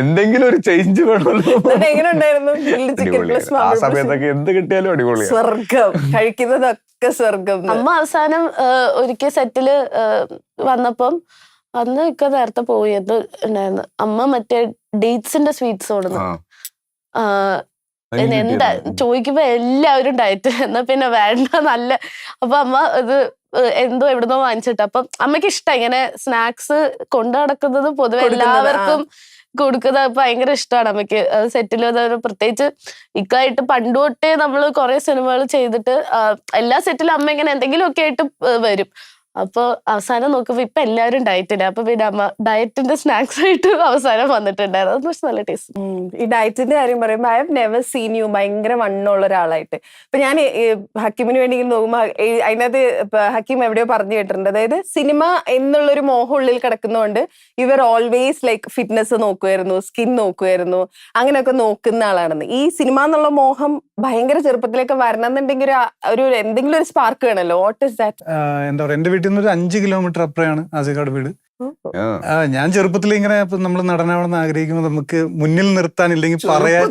എന്തെങ്കിലും ഒരു ചേഞ്ച് വേണമല്ലോ. എങ്ങനെ ഉണ്ടായിരുന്നു ചിക്കൻ പ്ലസ് ആ സമയത്തൊക്കെ എന്ത് കിട്ടിയാലും അടിപൊളിയാണ്. സ്വർഗം, കഴിക്കുന്നതൊക്കെ സ്വർഗം. അമ്മ അവസാനം ഒരിക്കൽ സെറ്റില് വന്നപ്പം അന്ന് ഒക്കെ നേരത്തെ പോയത് ഉണ്ടായിരുന്നു. അമ്മ മറ്റേ ഡേറ്റ്സിന്റെ സ്വീറ്റ്സ് കൊടുന്നു. എന്താ ചോദിക്കുമ്പോ എല്ലാവരും ഡയറ്റ്, എന്നാ പിന്നെ വേണ്ട നല്ല. അപ്പൊ അമ്മ ഇത് എന്തോ എവിടുന്നോ വാങ്ങിച്ചിട്ട്, അപ്പം അമ്മയ്ക്ക് ഇഷ്ടം ഇങ്ങനെ സ്നാക്സ് കൊണ്ടു നടക്കുന്നത്, പൊതുവെ എല്ലാവർക്കും കൊടുക്കുന്നത് ഭയങ്കര ഇഷ്ടമാണ് അമ്മയ്ക്ക്. സെറ്റിൽ പ്രത്യേകിച്ച് ഇക്കായിട്ട് പണ്ട് തൊട്ടേ നമ്മൾ കുറെ സിനിമകൾ ചെയ്തിട്ട് എല്ലാ സെറ്റിലും അമ്മ ഇങ്ങനെ എന്തെങ്കിലുമൊക്കെ ആയിട്ട് വരും. അപ്പൊ അവസാനം നോക്കുമ്പോ ഇപ്പൊ എല്ലാവരും ഡയറ്റില്ല. അപ്പൊ പിന്നെ അമ്മ ഡയറ്റിന്റെ സ്നാക്സ് ആയിട്ട് അവസാനം വന്നിട്ടുണ്ടായിരുന്നു. അത് പക്ഷെ നല്ല ടേസ്റ്റ്. ഈ ഡയറ്റിന്റെ കാര്യം പറയുമ്പോ I have never seen you ഭയങ്കര വണ്ണമുള്ള ഒരാളായിട്ട്. ഇപ്പൊ ഞാൻ ഹക്കീമിന് വേണ്ടി നോക്കുമ്പോ അതിനകത്ത് ഹക്കീം എവിടെയോ പറഞ്ഞു കേട്ടിട്ടുണ്ട്, അതായത് സിനിമ എന്നുള്ളൊരു മോഹം ഉള്ളിൽ കിടക്കുന്നതുകൊണ്ട് ഇവർ ഓൾവേസ് ലൈക്ക് ഫിറ്റ്നസ് നോക്കുമായിരുന്നു, സ്കിൻ നോക്കുമായിരുന്നു, അങ്ങനെയൊക്കെ നോക്കുന്ന ആളാണെന്ന്. ഈ സിനിമ എന്നുള്ള മോഹം ഭയങ്കര ചെറുപ്പത്തിലേക്ക് വരണം എന്നുണ്ടെങ്കിൽ ഒരു എന്തെങ്കിലും ഒരു സ്പാർക്ക് വേണമല്ലോ. What is that? എന്താ പറയാ, എന്റെ വീട്ടിൽ നിന്ന് ഒരു 5 കിലോമീറ്റർ അപ്പുറമാണ് ആസിക്കാട് വീട്. ഞാൻ ചെറുപ്പത്തിൽ ഇങ്ങനെ നമ്മൾ നടനാവണമെന്ന് ആഗ്രഹിക്കുമ്പോൾ നമുക്ക് മുന്നിൽ നിർത്താനില്ലെങ്കിൽ പറയാൻ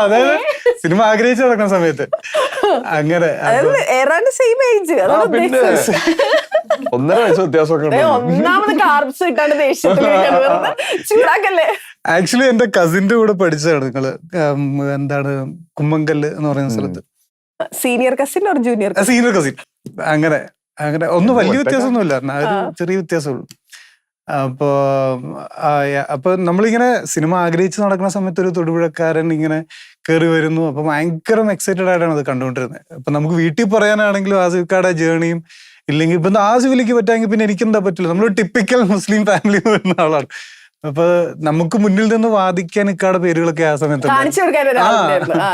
അതായത് സിനിമ ആഗ്രഹിച്ചു നടക്കുന്ന സമയത്ത് അങ്ങനെ 1.5 വയസ്സ് വ്യത്യാസമൊക്കെ ദേ, ഉണ്ട്. ഒന്നാമത് കാർബ്സ് ഇട്ടാണ് ദേഷ്യത്തിൽ ചൂടാക്കല്ലേ. ആക്ച്വലി എന്റെ കസിന്റെ കൂടെ പഠിച്ചതാണ് നിങ്ങള്. എന്താണ് കുമ്മങ്കല്ല് എന്ന് പറയുന്ന സ്ഥലത്ത്. സീനിയർ കസിൻ ഒരു ജൂനിയർ കസിൻ? Senior cousin. അങ്ങനെ അങ്ങനെ ഒന്നും വലിയ ഒറ്റ വ്യത്യാസമൊന്നുമില്ല, ഒരു ചെറിയ വ്യത്യാസമുള്ളൂ. അപ്പൊ നമ്മളിങ്ങനെ സിനിമ ആഗ്രഹിച്ച് നടക്കുന്ന സമയത്ത് ഒരു തൊടുപുഴക്കാരൻ ഇങ്ങനെ കയറി വരുന്നു. അപ്പൊ ഭയങ്കര എക്സൈറ്റഡ് ആയിട്ടാണ് അത് കണ്ടുകൊണ്ടിരുന്നത്. അപ്പൊ നമുക്ക് വീട്ടിൽ പറയാനാണെങ്കിലും ആസിഫിക്കാടെ ജേണിയും ഇല്ലെങ്കിൽ ഇപ്പൊ ആസിഫിലേക്ക് പറ്റാമെങ്കിൽ പിന്നെ എനിക്കെന്താ പറ്റില്ല. നമ്മളൊരു ടിപ്പിക്കൽ മുസ്ലിം ഫാമിലി വരുന്ന ആളാണ്. അപ്പൊ നമുക്ക് മുന്നിൽ നിന്ന് വാദിക്കാൻ ഇക്കാടെ പേരുകളൊക്കെ ആ സമയത്ത് കാണിച്ചു കൊടുക്കാൻ ഒരാളുണ്ടായിരുന്നു. ആ.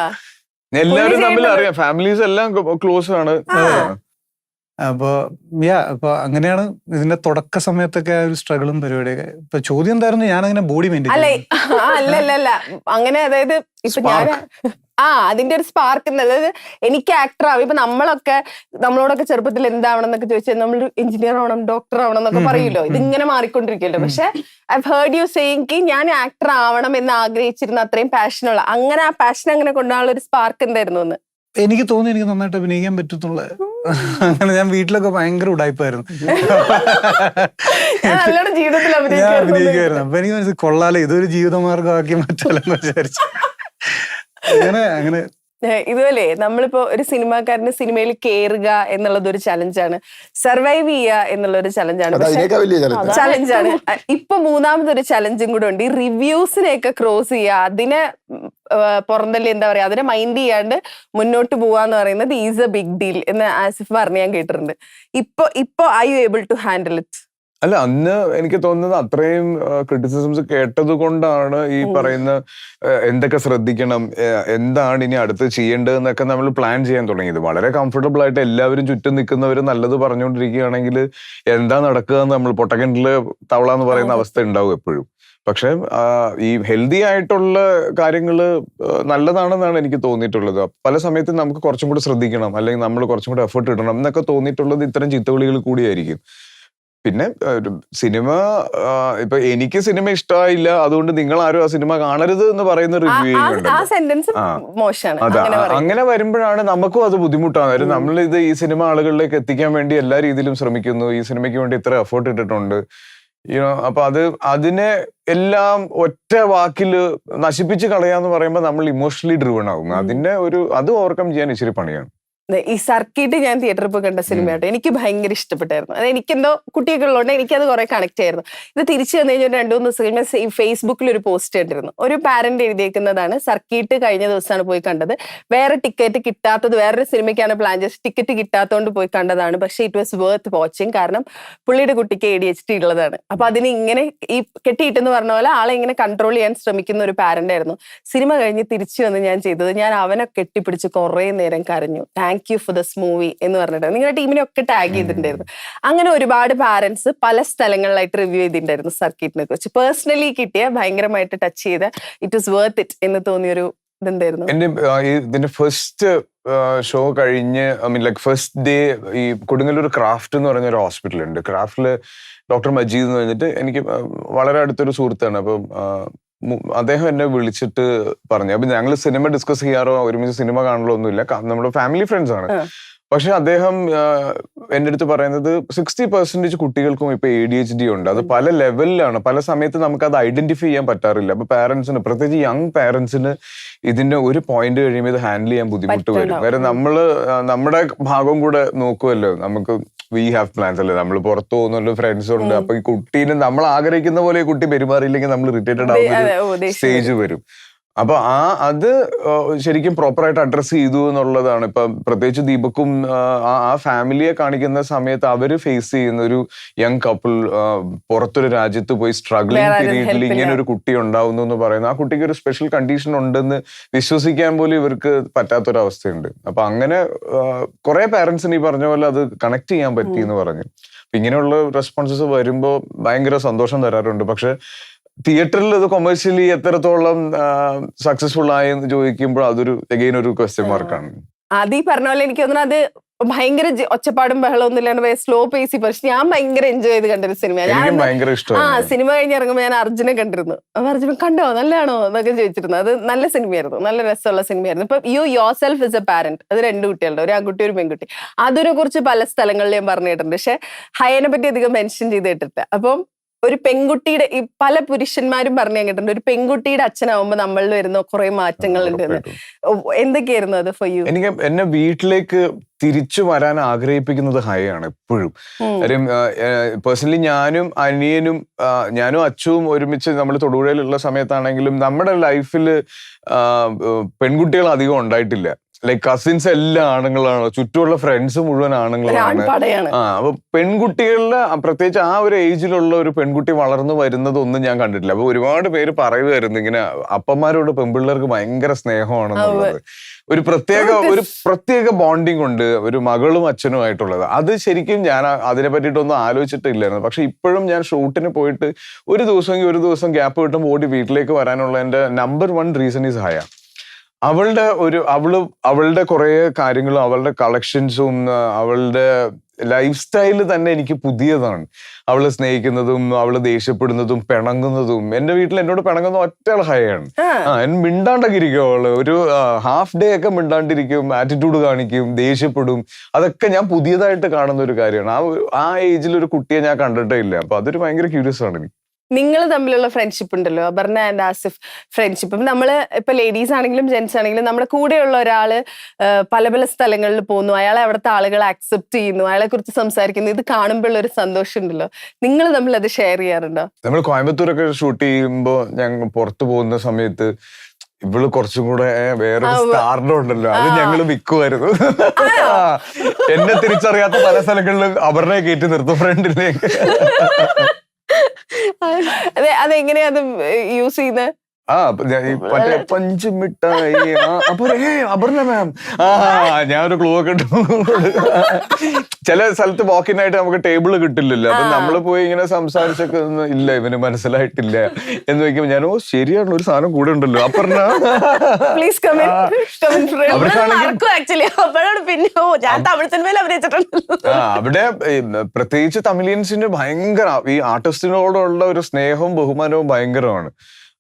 എല്ലാവരും തമ്മിൽ അറിയാം, ഫാമിലീസ് എല്ലാം ക്ലോസ് ആണ്. അപ്പൊ അപ്പൊ അങ്ങനെയാണ് ഇതിന്റെ തുടക്ക സമയത്തൊക്കെ ആ ഒരു സ്ട്രഗിളും പരിപാടിയൊക്കെ. ഇപ്പൊ ചോദ്യം എന്തായിരുന്നു, ഞാൻ അങ്ങനെ ബോഡി അല്ല മെയിൻറ്റെയിൻ അല്ല അങ്ങനെ, അതായത് ഇപ്പൊ ഞാൻ അതിന്റെ ഒരു സ്പാർക്ക്, അതായത് എനിക്ക് ആക്ടർ ആവും. ഇപ്പൊ നമ്മളോടൊക്കെ ചെറുപ്പത്തിൽ എന്താവണം എന്നൊക്കെ ചോദിച്ചാൽ നമ്മളൊരു എഞ്ചിനീയർ ആവണം, ഡോക്ടർ ആവണം എന്നൊക്കെ പറയുമല്ലോ. ഇതിങ്ങനെ മാറിക്കൊണ്ടിരിക്കുമല്ലോ. പക്ഷെ ഐ ഹേർഡ് യു സേയിങ് ഞാൻ ആക്ടർ ആവണം എന്ന് ആഗ്രഹിച്ചിരുന്ന അത്രയും പാഷനുള്ള, അങ്ങനെ ആ പാഷൻ അങ്ങനെ കൊണ്ടുപോകാനുള്ള ഒരു സ്പാർക്ക് എന്തായിരുന്നു എന്ന് എനിക്ക് തോന്നി. എനിക്ക് നന്നായിട്ട് അഭിനയിക്കാൻ പറ്റത്തുള്ള. അങ്ങനെ ഞാൻ വീട്ടിലൊക്കെ ഭയങ്കര ഉടായ്പായിരുന്നു. നല്ലോണം ജീവിതത്തിൽ ഞാൻ അഭിനയിക്കായിരുന്നു. അഭിനയിക്കുമായിരുന്നു. അപ്പൊ എനിക്ക് മനസ്സിൽ കൊള്ളാലോ, ഇതൊരു ജീവിതമാർഗമാക്കി മാറ്റാലെന്ന് വിചാരിച്ചു. അങ്ങനെ ഇതുപോലെ നമ്മളിപ്പോ ഒരു സിനിമാക്കാരന് സിനിമയിൽ കേറുക എന്നുള്ളത് ഒരു ചലഞ്ചാണ്, സർവൈവ് ചെയ്യുക എന്നുള്ള ഒരു ചലഞ്ചാണ്. അതിനേക്കാൾ വലിയ challenge. ചലഞ്ചാണ്. ഇപ്പൊ മൂന്നാമതൊരു ചലഞ്ചും കൂടെ ഉണ്ട്, ഈ റിവ്യൂസിനെയൊക്കെ ക്രോസ് ചെയ്യുക, അതിനെ പുറന്തള്ളി എന്താ പറയാ, അതിനെ മൈൻഡ് ചെയ്യാണ്ട് മുന്നോട്ട് പോവാന്ന് പറയുന്നത് ഈസ് എ ബിഗ് ഡീൽ എന്ന് ആസിഫ് പറഞ്ഞ് ഞാൻ കേട്ടിട്ടുണ്ട്. ഇപ്പൊ I you able to handle it? അല്ല, അന്ന് എനിക്ക് തോന്നുന്നത് അത്രയും ക്രിറ്റിസിസംസ് കേട്ടത് കൊണ്ടാണ് ഈ പറയുന്ന എന്തൊക്കെ ശ്രദ്ധിക്കണം, എന്താണ് ഇനി അടുത്ത് ചെയ്യേണ്ടതെന്നൊക്കെ നമ്മൾ പ്ലാൻ ചെയ്യാൻ തുടങ്ങിയത്. വളരെ കംഫർട്ടബിൾ ആയിട്ട് എല്ലാവരും ചുറ്റും നിൽക്കുന്നവർ നല്ലത് പറഞ്ഞുകൊണ്ടിരിക്കുകയാണെങ്കിൽ എന്താ നടക്കുക എന്ന് നമ്മൾ പൊട്ടക്കിണറ്റില് തവള എന്ന് പറയുന്ന അവസ്ഥ ഉണ്ടാവും എപ്പോഴും. പക്ഷെ ഈ ഹെൽത്തി ആയിട്ടുള്ള കാര്യങ്ങള് നല്ലതാണെന്നാണ് എനിക്ക് തോന്നിയിട്ടുള്ളത്. പല സമയത്തും നമുക്ക് കുറച്ചും കൂടി ശ്രദ്ധിക്കണം, അല്ലെങ്കിൽ നമ്മൾ കുറച്ചും കൂടി എഫേർട്ട് ഇടണം എന്നൊക്കെ തോന്നിയിട്ടുള്ളത് ഇത്തരം ചിത്തവിളികൾ കൂടിയായിരിക്കും. പിന്നെ സിനിമ, ഇപ്പൊ എനിക്ക് സിനിമ ഇഷ്ടമായില്ല അതുകൊണ്ട് നിങ്ങൾ ആരും ആ സിനിമ കാണരുത് എന്ന് പറയുന്ന റിവ്യൂ അങ്ങനെ വരുമ്പോഴാണ് നമുക്കും അത് ബുദ്ധിമുട്ടാണ്. നമ്മൾ ഇത് ഈ സിനിമ ആളുകളിലേക്ക് എത്തിക്കാൻ വേണ്ടി എല്ലാ രീതിയിലും ശ്രമിക്കുന്നു, ഈ സിനിമയ്ക്ക് വേണ്ടി ഇത്ര എഫേർട്ട് ഇട്ടിട്ടുണ്ട്, അപ്പൊ അതിനെ എല്ലാം ഒറ്റ വാക്കില് നശിപ്പിച്ച് കളയാന്ന് പറയുമ്പോൾ നമ്മൾ ഇമോഷണലി ഡ്രിവൺ ആകും. അത് ഓവർകം ചെയ്യാൻ ഇച്ചിരി പണിയാണ്. ഈ സർക്കിട്ട് ഞാൻ തിയേറ്ററിൽ പോയി കണ്ട സിനിമയായിട്ട് എനിക്ക് ഭയങ്കര ഇഷ്ടപ്പെട്ടായിരുന്നു. അത് എനിക്കെന്തോ കുട്ടിയൊക്കെ ഉള്ളതുകൊണ്ട് എനിക്കത് കുറെ കണക്ട് ആയിരുന്നു. ഇത് തിരിച്ചു വന്നു കഴിഞ്ഞാൽ 2-3 ദിവസം കഴിഞ്ഞാൽ ഫേസ്ബുക്കിൽ ഒരു പോസ്റ്റ് കണ്ടിരുന്നു. ഒരു പാരന്റ് എഴുതിയേക്കുന്നതാണ്, സർക്കിട്ട് കഴിഞ്ഞ ദിവസമാണ് പോയി കണ്ടത്, വേറെ ടിക്കറ്റ് കിട്ടാത്തത്, വേറൊരു സിനിമയ്ക്കാണ് പ്ലാൻ ചെയ്തത്, ടിക്കറ്റ് കിട്ടാത്തതുകൊണ്ട് പോയി കണ്ടതാണ്, പക്ഷെ ഇറ്റ് വാസ് വർത്ത് വാച്ചിങ്, കാരണം പുള്ളിയുടെ കുട്ടിക്ക് ADHD ഉള്ളതാണ്. അപ്പൊ അതിന് ഇങ്ങനെ ഈ കെട്ടിയിട്ടെന്ന് പറഞ്ഞ പോലെ ആളെ ഇങ്ങനെ കൺട്രോൾ ചെയ്യാൻ ശ്രമിക്കുന്ന ഒരു പാരന്റ് ആയിരുന്നു. സിനിമ കഴിഞ്ഞ് തിരിച്ചു വന്ന് ഞാൻ ചെയ്തത്, ഞാൻ അവനെ കെട്ടിപ്പിടിച്ച് കുറെ നേരം കരഞ്ഞു, thank you for this movie എന്ന് പറഞ്ഞിട്ട് നിങ്ങളുടെ ടീമിനെ ഒക്കെ ടാഗ് ചെയ്തിട്ടുണ്ടായിരുന്നു. അങ്ങനെ ഒരുപാട് പാരന്റ്സ് പല സ്ഥലങ്ങളിലായിട്ട് റിവ്യൂ ചെയ്തിട്ടുണ്ടായിരുന്നു സർക്കിറ്റിനെ കുറിച്ച്. പേഴ്സണലി കിട്ടിയ ഭയങ്കരമായിട്ട് ടച്ച് ചെയ്ത ഇറ്റ് വാസ് വർത്ത് ഇറ്റ് എന്ന് തോന്നിയൊരു ഇതെന്തായിരുന്നു? ഇതിന്റെ ഫസ്റ്റ് ഷോ കഴിഞ്ഞ് ഫസ്റ്റ് ഡേ ഈ കൊടുങ്ങല്ലൂർ ക്രാഫ്റ്റ് എന്ന് പറഞ്ഞ ഒരു ഹോസ്പിറ്റൽ ഉണ്ട്. ക്രാഫ്റ്റില് ഡോക്ടർ മജീദ് എന്ന് പറഞ്ഞിട്ട് എനിക്ക് വളരെ അടുത്തൊരു സുഹൃത്താണ്. അപ്പം അദ്ദേഹം എന്നെ വിളിച്ചിട്ട് പറഞ്ഞു, അപ്പൊ ഞങ്ങൾ സിനിമ ഡിസ്കസ് ചെയ്യാറോ ഒരുമിച്ച് സിനിമ കാണലോ ഒന്നുമില്ല, നമ്മുടെ ഫാമിലി ഫ്രണ്ട്സ് ആണ്. പക്ഷെ അദ്ദേഹം എൻ്റെ അടുത്ത് പറയുന്നത് 60% കുട്ടികൾക്കും ഇപ്പൊ ADHD ഉണ്ട്. അത് പല ലെവലിലാണ്, പല സമയത്ത് നമുക്ക് അത് ഐഡന്റിഫൈ ചെയ്യാൻ പറ്റാറില്ല. അപ്പൊ പാരന്റ്സിന്, പ്രത്യേകിച്ച് യങ് പാരന്റ്സിന് ഇതിന്റെ ഒരു പോയിന്റ് കഴിയുമ്പോൾ ഇത് ഹാൻഡിൽ ചെയ്യാൻ ബുദ്ധിമുട്ട് വരും. കാര്യം നമ്മുടെ ഭാഗം കൂടെ നോക്കുമല്ലോ, നമുക്ക് വി ഹാവ് പ്ലാൻസ് അല്ലേ, നമ്മൾ പുറത്തു പോകുന്നുണ്ട്, ഫ്രണ്ട്സ് ഉണ്ട്. അപ്പൊ ഈ കുട്ടീനെ നമ്മൾ ആഗ്രഹിക്കുന്ന പോലെ ഈ കുട്ടി പെരുമാറിയില്ലെങ്കിൽ നമ്മൾ ഇറിറ്റേറ്റഡ് ആവുന്ന സ്റ്റേജ് വരും. അപ്പൊ അത് ശരിക്കും പ്രോപ്പറായിട്ട് അഡ്രസ് ചെയ്തു എന്നുള്ളതാണ്. ഇപ്പൊ പ്രത്യേകിച്ച് ദീപക്കും ആ ഫാമിലിയെ കാണിക്കുന്ന സമയത്ത് അവര് ഫേസ് ചെയ്യുന്ന ഒരു യങ് കപ്പിൾ പുറത്തൊരു രാജ്യത്ത് പോയി സ്ട്രഗ്ലിംഗ് പീരീഡിൽ ഇങ്ങനെ ഒരു കുട്ടി ഉണ്ടാവുന്നു എന്ന് പറയുന്നത്, ആ കുട്ടിക്ക് ഒരു സ്പെഷ്യൽ കണ്ടീഷൻ ഉണ്ടെന്ന് വിശ്വസിക്കാൻ പോലും ഇവർക്ക് പറ്റാത്തൊരവസ്ഥയുണ്ട്. അപ്പൊ അങ്ങനെ കുറെ പാരന്റ്സിന് ഈ പറഞ്ഞ പോലെ അത് കണക്ട് ചെയ്യാൻ പറ്റി എന്ന് പറഞ്ഞു. അപ്പൊ ഇങ്ങനെയുള്ള റെസ്പോൺസസ് വരുമ്പോ ഭയങ്കര സന്തോഷം തരാറുണ്ട്. പക്ഷെ തിയേറ്ററിൽ ഇത് കൊമേഴ്ഷ്യലി എത്രത്തോളം സക്സസ്ഫുൾ ആയെന്ന് ചോദിക്കുമ്പോൾ അതൊരു അഗൈൻ ഒരു ക്വസ്റ്റ്യൻ മാർക്കാണ്. അത് ഈ പറഞ്ഞ പോലെ എനിക്ക് തോന്നുന്നു അത് ഭയങ്കര ഒച്ചപ്പാടും ബഹളമൊന്നും ഇല്ലാണ്ട് സ്ലോ പേസി, പക്ഷെ ഞാൻ ഭയങ്കര എൻജോയ് ചെയ്ത് കണ്ടൊരു സിനിമയാണ്. എനിക്കും ഭയങ്കര ആ ഇഷ്ടമാണ്. സിനിമ കഴിഞ്ഞ് ഇറങ്ങുമ്പോൾ ഞാൻ അർജുനെ കണ്ടിരുന്നു. അപ്പൊ അർജുന കണ്ടോ നല്ലതാണോ എന്നൊക്കെ ചോദിച്ചിരുന്നു. അത് നല്ല സിനിമയായിരുന്നു, നല്ല രസമുള്ള സിനിമയായിരുന്നു. ഇപ്പൊ you yourself is a parent, അത് 2 കുട്ടികളുണ്ട്, ഒരു ആൺകുട്ടി ഒരു പെൺകുട്ടി. അതിനെ കുറിച്ച് പല സ്ഥലങ്ങളിൽ ഞാൻ പറഞ്ഞു കേട്ടിട്ടുണ്ട്, പക്ഷെ ഹയനെ പറ്റി അധികം മെൻഷൻ ചെയ്ത് കേട്ടിട്ടില്ല. അപ്പം ഒരു പെൺകുട്ടിയുടെ, ഈ പല പുരുഷന്മാരും പറഞ്ഞു കേട്ടിട്ടുണ്ട്, ഒരു പെൺകുട്ടിയുടെ അച്ഛനാവുമ്പോ നമ്മളിൽ വരുന്ന കുറെ മാറ്റങ്ങൾ ഉണ്ട്. എന്തൊക്കെയായിരുന്നു അത് ഫോർ യു? എനിക്ക് എന്നെ വീട്ടിലേക്ക് തിരിച്ചു വരാൻ ആഗ്രഹിപ്പിക്കുന്നത് ഹയാണ് എപ്പോഴും. കാര്യം പേഴ്സണലി ഞാനും അനിയനും ഞാനും അച്ചുവും ഒരുമിച്ച് നമ്മൾ തൊടുപുഴയിലുള്ള സമയത്താണെങ്കിലും നമ്മുടെ ലൈഫിൽ പെൺകുട്ടികൾ അധികം ഉണ്ടായിട്ടില്ല. ലൈക് കസിൻസ് എല്ലാം ആണുങ്ങളാണ്, ചുറ്റുമുള്ള ഫ്രണ്ട്സ് മുഴുവൻ ആണുങ്ങളാണ്. അപ്പൊ പെൺകുട്ടികളുടെ പ്രത്യേകിച്ച് ആ ഒരു ഏജിലുള്ള ഒരു പെൺകുട്ടി വളർന്നു വരുന്നതൊന്നും ഞാൻ കണ്ടിട്ടില്ല. അപ്പൊ ഒരുപാട് പേര് പറയുമായിരുന്നു ഇങ്ങനെ അപ്പന്മാരോട് പെൺപിള്ളേർക്ക് ഭയങ്കര സ്നേഹമാണെന്നുള്ളത്. ഒരു പ്രത്യേക ബോണ്ടിങ് ഉണ്ട് ഒരു മകളും അച്ഛനുമായിട്ടുള്ളത്. അത് ശരിക്കും ഞാൻ അതിനെ പറ്റിയിട്ടൊന്നും ആലോചിച്ചിട്ടില്ലായിരുന്നു. പക്ഷെ ഇപ്പോഴും ഞാൻ ഷൂട്ടിന് പോയിട്ട് ഒരു ദിവസം ഗ്യാപ്പ് കിട്ടുമ്പോൾ ഓടി വീട്ടിലേക്ക് വരാനുള്ള എന്റെ നമ്പർ 1 റീസൺ ഈസ് ഹയ. അവളുടെ കുറെ കാര്യങ്ങളും അവളുടെ കളക്ഷൻസും അവളുടെ ലൈഫ് സ്റ്റൈല് തന്നെ എനിക്ക് പുതിയതാണ്. അവള് സ്നേഹിക്കുന്നതും അവള് ദേഷ്യപ്പെടുന്നതും പിണങ്ങുന്നതും. എന്റെ വീട്ടിൽ എന്നോട് പിണങ്ങുന്ന ഒറ്റയാൾ ഹയാണ്. മിണ്ടാണ്ടൊക്കെ ഇരിക്കും അവള്. ഒരു ഹാഫ് ഡേ ഒക്കെ മിണ്ടാണ്ടിരിക്കും, ആറ്റിറ്റ്യൂഡ് കാണിക്കും, ദേഷ്യപ്പെടും. അതൊക്കെ ഞാൻ പുതിയതായിട്ട് കാണുന്ന ഒരു കാര്യമാണ്. ആ ഏജിൽ ഒരു കുട്ടിയെ ഞാൻ കണ്ടിട്ടേ ഇല്ല. അപ്പൊ അതൊരു ഭയങ്കര ക്യൂരിയസ് ആണ് എനിക്ക്. നിങ്ങൾ തമ്മിലുള്ള ഫ്രണ്ട്ഷിപ്പ് ഉണ്ടല്ലോ, അപർണ ആൻഡ് ആസിഫ് ഫ്രണ്ട്ഷിപ്പ്. നമ്മള് ഇപ്പൊ ലേഡീസ് ആണെങ്കിലും ജെന്റ്സ് ആണെങ്കിലും നമ്മുടെ കൂടെയുള്ള ഒരാള് പല സ്ഥലങ്ങളിൽ പോകുന്നു, അയാളെ അവിടുത്തെ ആളുകൾ അക്സെപ്റ്റ് ചെയ്യുന്നു, അയാളെ കുറിച്ച് സംസാരിക്കുന്നു, ഇത് കാണുമ്പോഴുള്ള ഒരു സന്തോഷം ഉണ്ടല്ലോ. നിങ്ങൾ തമ്മിൽ അത് ഷെയർ ചെയ്യാറുണ്ടോ? നമ്മൾ കോയമ്പത്തൂരൊക്കെ ഷൂട്ട് ചെയ്യുമ്പോ ഞങ്ങൾ പുറത്തു പോകുന്ന സമയത്ത് ഇവള് കുറച്ചും കൂടെ വേറൊരു സ്റ്റാറിന്റെ ഉണ്ടല്ലോ, അത് ഞങ്ങള് വിൽക്കുമായിരുന്നു. എന്നെ തിരിച്ചറിയാത്ത പല സ്ഥലങ്ങളിലും അപർണയെ കയറ്റി നിർത്തും ഫ്രണ്ടിലേക്ക്. അതെങ്ങനെയാ അത് യൂസ് ചെയ്യുന്നത്? മറ്റേ പഞ്ചമിഠായി. അപ്പൊ അപർണ മാം, ഞാനൊരു ക്ലൂ ഒക്കെ ഇട്ടു. ചില സ്ഥലത്ത് വാക്കിൻ ആയിട്ട് നമുക്ക് ടേബിൾ കിട്ടില്ലല്ലോ. അപ്പൊ നമ്മള് പോയി ഇങ്ങനെ സംസാരിച്ചൊക്കെ ഇല്ല ഇവന് മനസ്സിലായിട്ടില്ല എന്ന് വെക്കുമ്പോ ഞാൻ ശരിയാണ്, ഒരു സാധനം കൂടെ ഉണ്ടല്ലോ അപർണ. അവിടെ പ്രത്യേകിച്ച് തമിഴിയൻസിന്റെ ഭയങ്കര ഈ ആർട്ടിസ്റ്റിനോടുള്ള ഒരു സ്നേഹവും ബഹുമാനവും ഭയങ്കരമാണ്.